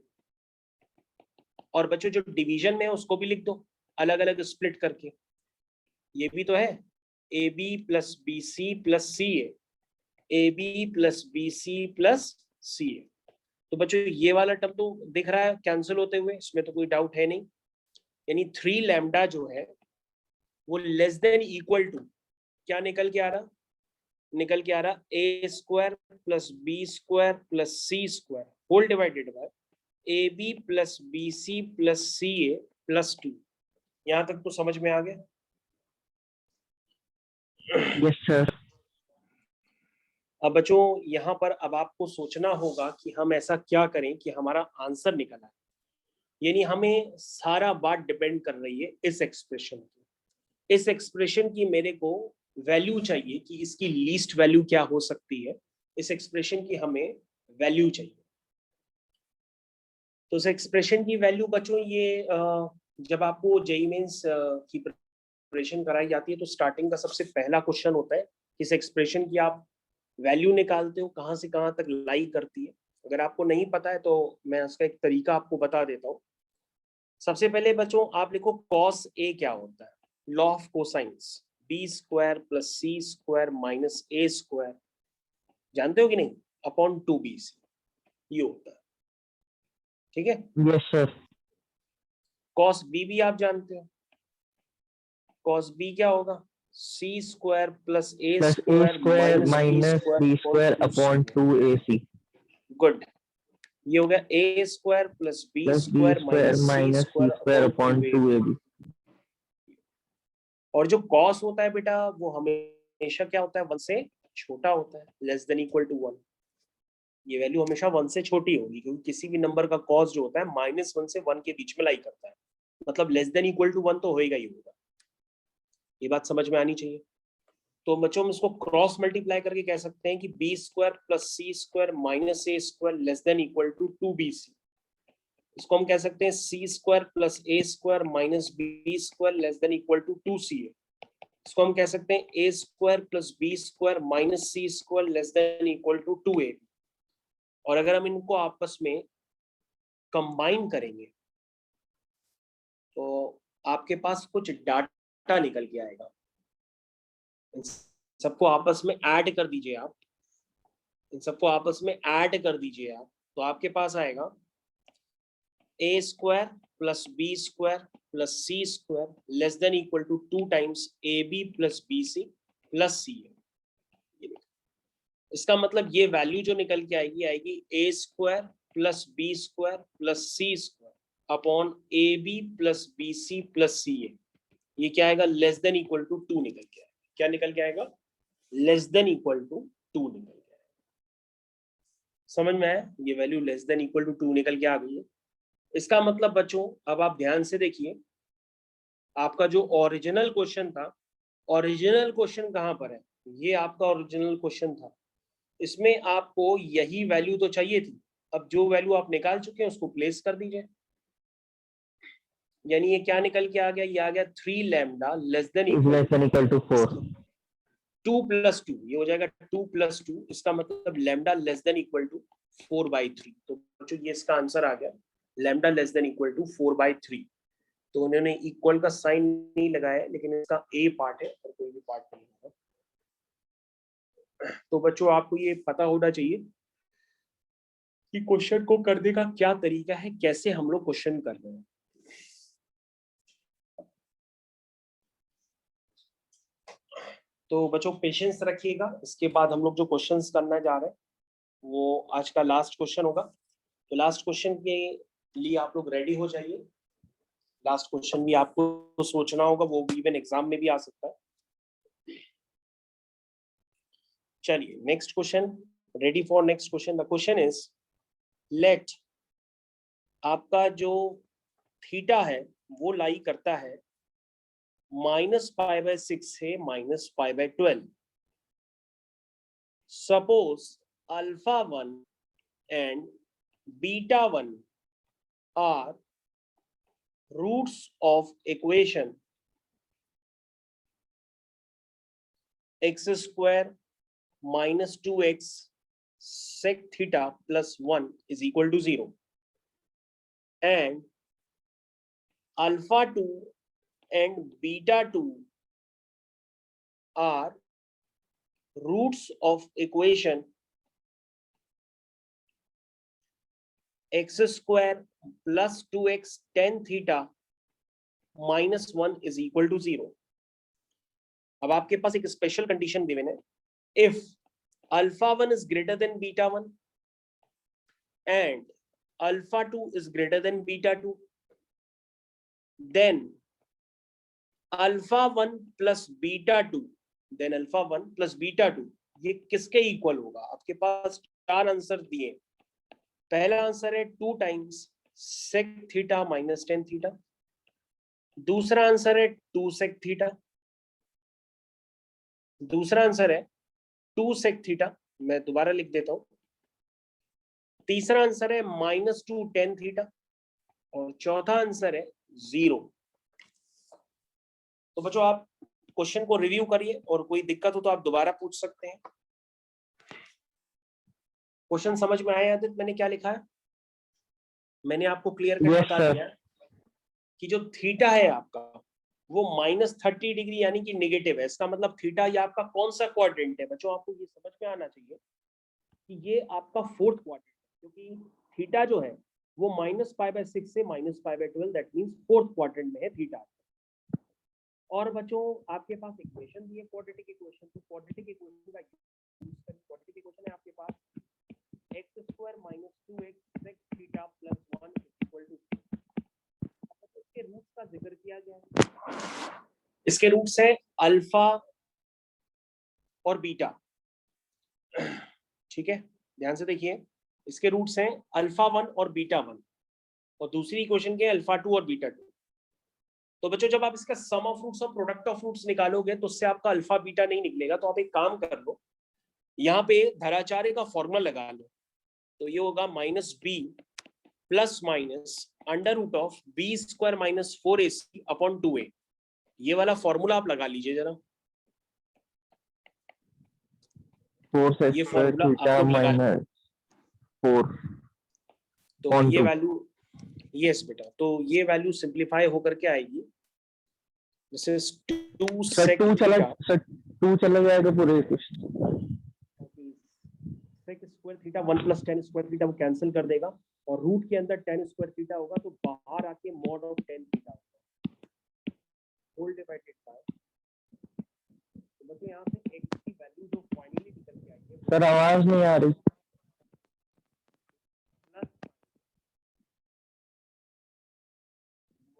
A: और बच्चों जो डिवीजन में है उसको भी लिख दो अलग अलग स्प्लिट करके। ये भी तो है A B plus B C plus C है, A B plus B C plus C है। तो बच्चों ये वाला टर्म तो दिख रहा है कैंसिल होते हुए, इसमें तो कोई डाउट है नहीं। यानी 3 लैम्डा जो है वो लेस देन इक्वल टू क्या निकल के आ रहा? निकल के आ रहा A square plus B square plus C square whole divided by A B plus B C plus C A plus 2। यहां तक तो समझ में आ गया?
B: Yes sir.
A: अब बच्चों यहाँ पर अब आपको सोचना होगा कि हम ऐसा क्या करें कि हमारा आंसर निकल आए। यानी हमें सारा बात डिपेंड कर रही है इस एक्सप्रेशन की। इस एक्सप्रेशन की मेरे को वैल्यू चाहिए कि इसकी लीस्ट वैल्यू क्या हो सकती है। इस एक्सप्रेशन की हमें वैल्यू चाहिए। तो इस एक्सप्रेशन की वैल्यू बच्चों ये जब आपको जेईई मेंस की प्रिपरेशन कराई जाती है तो स्टार्टिंग का सबसे पहला क्वेश्चन होता है इस एक्सप्रेशन की आप वैल्यू निकालते हो कहाँ से कहाँ तक लाई करती है। अगर आपको नहीं पता है तो मैं उसका एक तरीका आपको बता देता हूँ। सबसे पहले बच्चों आप लिखो कॉस ए क्या होता है? Law of cosines, B square plus C square minus A square, जानते हो कि नहीं? अपॉन 2bc ये होता है, ठीक है।
B: Yes sir.
A: कॉस बी भी आप जानते हो, कॉस बी क्या होगा? C square plus A square
B: minus B square upon 2ac
A: good. ये हो गया A square plus B square minus C square upon
B: 2ab।
A: और जो कॉस होता है बेटा वो हमेशा क्या होता है? 1 से छोटा होता है, लेस देन इक्वल टू 1। ये वैल्यू हमेशा 1 से छोटी होगी क्योंकि किसी भी नंबर का कॉस जो होता है -1 से 1 के बीच में लाई करता है, मतलब लेस देन इक्वल टू 1 तो होएगा ही होगा। ये बात समझ में आनी चाहिए। तो बच्चों हम इसको क्रॉस मल्टीप्लाई करके कह सकते हैं कि B square plus C square minus A square less than equal to 2bc। इसको हम कह सकते हैं C square plus A square minus B square less than equal to 2ca। इसको हम कह सकते हैं A square plus B square minus C square less than equal to 2ab। और अगर हम इनको आपस में कंबाइन करेंगे तो आपके पास कुछ डाटा निकल के आएगा। इन सबको आपस में ऐड कर दीजिए आप, इन सबको आपस में ऐड कर दीजिए आप, तो आपके पास आएगा A square plus B square plus C square less than equal to 2 times A B plus B C plus C A. इसका मतलब ये वैल्यू जो निकल के आएगी आएगी A square plus B square plus C square upon A B plus B C plus सी ए। ये क्या आएगा? लेस देन इक्वल टू 2 निकल के आएगा। क्या निकल के आएगा? लेस देन इक्वल टू 2 निकल के आएगा। समझ में आया? ये value less than equal to 2 निकल के आ गई है। इसका मतलब बच्चों अब आप ध्यान से देखिए, आपका जो ओरिजिनल क्वेश्चन था, ओरिजिनल क्वेश्चन कहां पर है? ये आपका ओरिजिनल क्वेश्चन था, इसमें आपको यही वैल्यू तो चाहिए थी, अब जो वैल्यू आप निकाल चुके हैं उसको प्लेस कर दीजिए, यानी ये क्या निकल के आ गया, ये आ गया 3 lambda less than
B: is less than equal to 4।
A: 2+2, ये हो जाएगा 2+2, इसका मतलब lambda less than equal to 4/3। तो बच्चों ये इसका आंसर आ गया, lambda less than equal to 4/3। तो उन्होंने इक्वल का साइन नहीं लगाया, लेकिन इसका ए पार्ट है और कोई भी पार्ट नहीं होगा। तो बच्चों आपको ये पता होना चाहिए कि क्वेश्चन को करने का क्या तरीका है, कैसे हम लोग क्वेश्चन कर रहे हैं। तो बच्चों पेशेंस रखिएगा, इसके बाद हम लोग जो क्वेश्चंस करना जा रहे हैं वो आज का लास्ट क्वेश्चन होगा। तो लास्ट क्वेश्चन के लिए आप लोग रेडी हो जाइए। लास्ट क्वेश्चन भी आपको सोचना होगा, वो इवन एग्जाम में भी आ सकता है। चलिए next question, ready for next question. The question is let, आपका जो थीटा है वो लाई करता है -π/6 से -π/12। Suppose α1 and β1 are roots of equation x² minus 2x sec theta plus 1 is equal to 0, and α2 and β2 are roots of equation x² plus 2x tan theta minus 1 is equal to 0। अब आपके पास एक special condition given है, if α1 is greater than β1 and α2 is greater than β2, then α1 plus β2, then α1 plus β2 ये किसके equal होगा? आपके पास 4 answer दिए। पहला आंसर है 2 times sec theta minus tan theta, दूसरा आंसर है 2 sec थीटा, दूसरा आंसर है 2 sec थीटा, मैं दोबारा लिख देता हूं, तीसरा आंसर है -2 tan थीटा, और चौथा आंसर है 0। तो बच्चों आप क्वेश्चन को रिव्यू करिए और कोई दिक्कत हो तो आप दोबारा पूछ सकते हैं। क्वेश्चन समझ में आया आदित्य मैंने क्या लिखा है? मैंने आपको क्लियर कट
B: Yes,
A: बता
B: sir.
A: दिया कि जो थीटा है आपका वो -30 डिग्री यानी कि नेगेटिव है। इसका मतलब थीटा ये आपका कौन सा क्वाड्रेंट है? बच्चों आपको ये समझ में आना चाहिए कि ये आपका 4th क्वाड्रेंट है, क्योंकि थीटा जो है वो -π/6 से -π/12, दैट मींस 4th क्वाड्रेंट में है थीटा। और बच्चों आपके पास इक्वेशन भी है क्वाड्रेटिक इक्वेशन, तो क्वाड्रेटिक इक्वेशन का क्वाड्रेटिक इक्वेशन है आपके पास x² minus 2x sec theta plus 1 is equal to 0। इसके रूट्स का जिक्र किया गया है। इसके रूट्स हैं अल्फा और बीटा, ठीक है, ध्यान से देखिए। इसके रूट्स हैं α1 और β1, और दूसरी इक्वेशन के α2 और β2। तो बच्चों जब आप इसका सम ऑफ रूट्स और प्रोडक्ट ऑफ रूट्स निकालोगे तो उससे आपका अल्फा बीटा नहीं निकलेगा। तो आप एक काम कर लो, यहाँ पे धराचार्य का फॉर्मूला लगा लो, तो ये होगा -b plus minus √b² - 4ac upon 2a। ये वाला फॉर्मूला आप लगा लीजिए जरा,
B: 4
A: ये
B: sec
A: फॉर्मूला आप
B: theta
A: लोग लगा।
B: minus 4
A: तो
B: on
A: ये
B: 2।
A: वैल्यू, यस बेटा, तो ये वैल्यू सिंप्लीफाई होकर के आएगी, this is 2
B: sir
A: sec
B: 2
A: theta
B: चला जाएगा पूरे कुछ।
A: sec square theta 1 plus tan square theta वो कैंसिल कर देगा, और रूट के अंदर tan स्क्वायर थीटा होगा, तो बाहर आके मॉड ऑफ tan थीटा होगा होल डिवाइडेड बाय, तो बस यहाँ से x की वैल्यू जो फाइनली निकल के आई है
B: सर आवाज नहीं आ रही।
A: Plus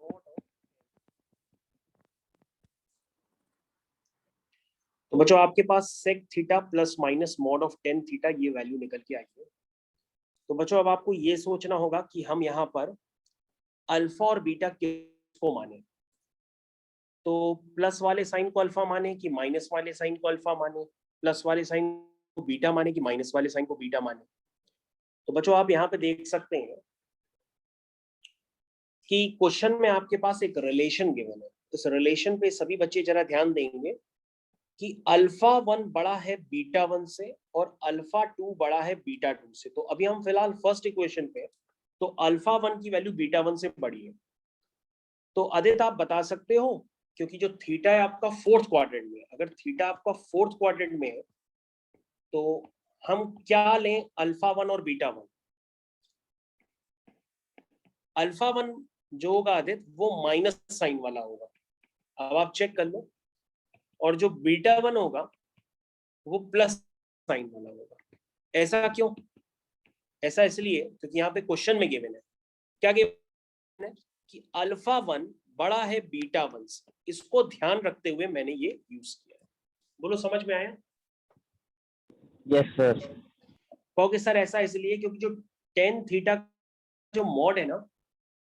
A: mod of. तो बच्चों आपके पास sec theta plus minus mod of tan theta ये वैल्यू निकल के आई है। तो बच्चों अब आपको ये सोचना होगा कि हम यहाँ पर अल्फा और बीटा किसको माने, तो प्लस वाले साइन को अल्फा माने कि माइनस वाले साइन को अल्फा माने, प्लस वाले साइन को बीटा माने कि माइनस वाले साइन को बीटा माने। तो बच्चों आप यहाँ पे देख सकते हैं कि क्वेश्चन में आपके पास एक रिलेशन गिवन है। इस रिलेशन पे सभी बच्चे जरा ध्यान देंगे कि अल्फा 1 बड़ा है बीटा 1 से और अल्फा 2 बड़ा है बीटा 2 से। तो अभी हम फिलहाल फर्स्ट इक्वेशन पे, तो अल्फा 1 की वैल्यू बीटा 1 से बड़ी है। तो आदित्य आप बता सकते हो, क्योंकि जो थीटा है आपका फोर्थ क्वाड्रेंट में, अगर थीटा आपका फोर्थ क्वाड्रेंट में है तो हम क्या लें, अल्फा 1 और बीटा 1। अल्फा 1 जो होगा आदित्य वो माइनस साइन वाला होगा, अब आप चेक कर लो। और जो बीटा 1 होगा वो प्लस साइन वाला होगा। ऐसा क्यों? ऐसा इसलिए क्योंकि यहाँ पे क्वेश्चन में गिवन है, क्या गिवन है कि अल्फा 1 बड़ा है बीटा 1 से। इसको ध्यान रखते हुए मैंने ये यूज किया है। बोलो समझ में आया?
B: Yes sir.
A: कहोगे सर ऐसा इसलिए क्योंकि जो टेन थीटा जो मॉड है ना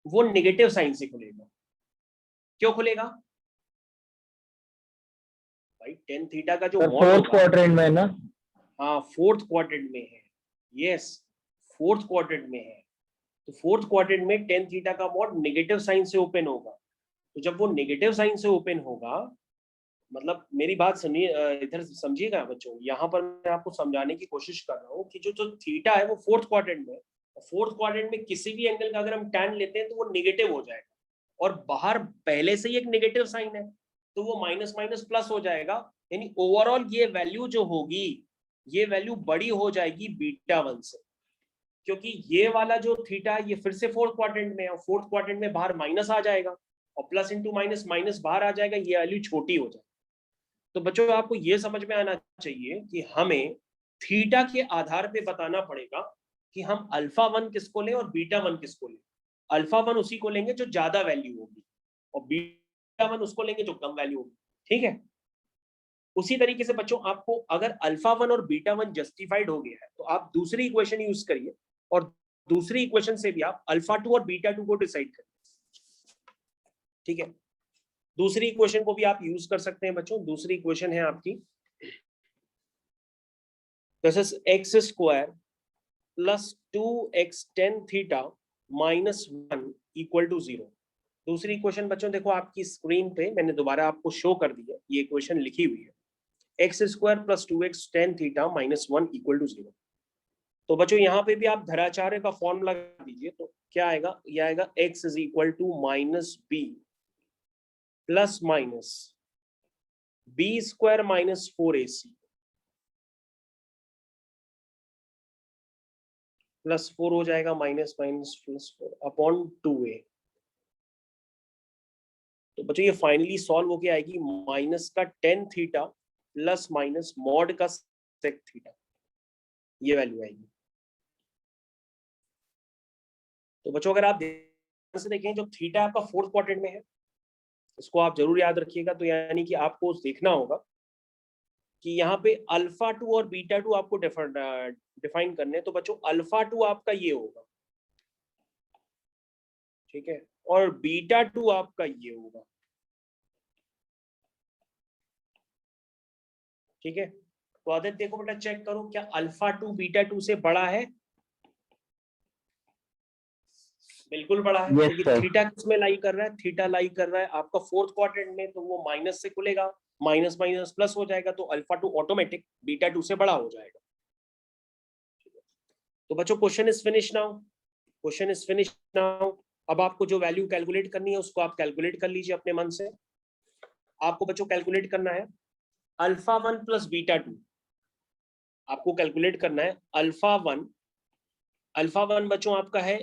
A: वो नेगेटिव साइन से खुलेगा। क्यों खुलेगा भाई? टेन थीटा का जो
B: सर
A: मॉड
B: फोर्थ
A: होगा,
B: क्वाड्रेंट में है ना?
A: हाँ फोर्थ क्वाड्रेंट में है। यस, फोर्थ क्वाड्रेंट में है। तो फोर्थ क्वाड्रेंट में टेन थीटा का मॉड नेगेटिव साइन से ओपन होगा। तो जब वो नेगेटिव साइन से ओपन होगा, मतलब मेरी बात सुनिए, इधर समझिएगा बच्चों, यहाँ पर मैं आपको समझाने की कोशिश कर रहा हूँ कि जो जो थीटा है वो फोर्थ क्वाड्रेंट में, फोर्थ क्वाड्रेंट में किसी भी एंगल का अगर हम टैन लेते हैं तो वो नेगेटिव हो जाएगा, और बाहर पहले से ही एक नेगेटिव साइन है तो वो माइनस माइनस प्लस हो जाएगा। यानी ओवरऑल ये वैल्यू जो होगी, ये वैल्यू बड़ी हो जाएगी बीटा 1 से, क्योंकि ये वाला जो थीटा है ये फिर से फोर्थ क्वाड्रेंट में है, और फोर्थ क्वाड्रेंट में बाहर माइनस आ जाएगा, और प्लस इंटू माइनस माइनस बाहर आ जाएगा, ये वैल्यू छोटी हो जाएगी। तो बच्चों आपको ये समझ में आना चाहिए कि हमें थीटा के आधार पे बताना पड़ेगा कि हम अल्फा 1 किसको लें और बीटा 1 किसको लें। अल्फा 1 उसी को लेंगे जो ज्यादा वैल्यू होगी, और बीटा 1 उसको लेंगे जो कम वैल्यू होगी। ठीक है? उसी तरीके से बच्चों आपको अगर अल्फा 1 और बीटा 1 जस्टिफाइड हो गया है तो आप दूसरी इक्वेशन यूज करिए, और दूसरी इक्वेशन से भी आप अल्फा 2 और बीटा 2 को डिसाइड करिए। ठीक है? दूसरी इक्वेशन को भी आप यूज कर सकते हैं बच्चों। दूसरी इक्वेशन है आपकी, this is x square plus 2x tan theta minus 1 equal to 0। दूसरी इक्वेशन बच्चों देखो आपकी स्क्रीन पे मैंने दोबारा आपको शो कर दी है, ये इक्वेशन लिखी हुई है, x square plus 2x tan theta minus 1 equal to 0। तो बच्चों यहाँ पे भी आप धराचार्य का फॉर्मूला लगा दीजिए, तो क्या आएगा? ये आएगा x is equal to minus B plus minus B square minus 4ac plus 4 हो जाएगा minus minus plus 4 upon 2a। तो बच्चों ये फाइनली सॉल्व होके आएगी माइनस का tan theta plus minus mod का सेक थीटा, ये वैल्यू आएगी। तो बच्चों अगर आप ध्यान से देखें, जो थीटा आपका फोर्थ क्वाड्रेंट में है, इसको आप जरूर याद रखिएगा। तो यानी कि आपको देखना होगा कि यहाँ पे अल्फा 2 और बीटा 2 आपको डिफाइन करने हैं। तो बच्चों अल्फा 2 आपका ये होगा, ठीक है, और बीटा 2 आपका ये होगा। ठीक है? तो आदित्य देखो बेटा, चेक करो क्या अल्फा 2 बीटा 2 से बड़ा है? बिल्कुल बड़ा है,
B: यस
A: क्योंकि
B: सर।
A: थीटा किसमें लाई कर रहा है? थीटा लाई कर रहा है आपका फोर्थ क्वाड्रेंट में, तो वो माइनस से खुलेगा, माइनस माइनस प्लस हो जाएगा, तो अल्फा 2 ऑटोमेटिक बीटा 2 से बड़ा हो जाएगा। तो बच्चों question is finish now, question is finish now. अब आपको जो वैल्यू कैलकुलेट करनी है उसको आप कैलकुलेट कर लीजिए अपने मन से। आपको बच्चों कैलकुलेट करना है अल्फा 1 प्लस बीटा 2। आपको कैलकुलेट करना है अल्फा 1। अल्फा 1 बच्चों आपका है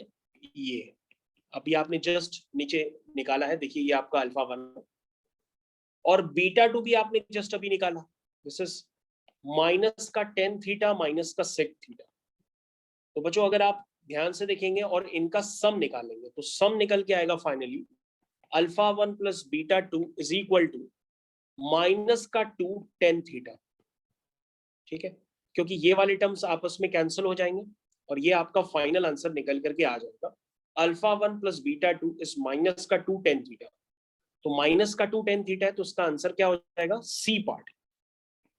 A: ये, अभी आपने जस्ट नीचे निकाला है, देखिए ये आपका अल्फा 1, और बीटा 2 भी आपने जस्ट अभी निकाला, दिस इज माइनस का टेन थीटा माइनस का सेक थीटा। तो बच्चों अगर आप ध्यान से देखेंगे और इनका सम निकालेंगे तो सम निकल के आएगा finally alpha 1 plus beta 2 is equal to minus का 2 टेन थीटा। ठीक है? क्योंकि ये वाले टर्म्स आपस में कैंसिल हो जाएंगे और ये आपका फाइनल आंसर निकल करके आ जाएगा alpha 1 plus beta 2 is minus का 2 टेन थीटा। तो माइनस का 2 टेन थीटा है, तो इसका आंसर क्या हो जाएगा? सी पार्ट।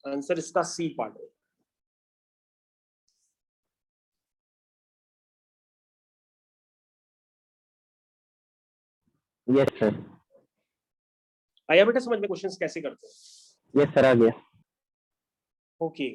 A: आंसर इसका सी पार्ट है।
B: Yes sir.
A: आया बेटा समझ में क्वेश्चंस कैसे करते हैं?
B: यस सर, आ गया।
A: ओके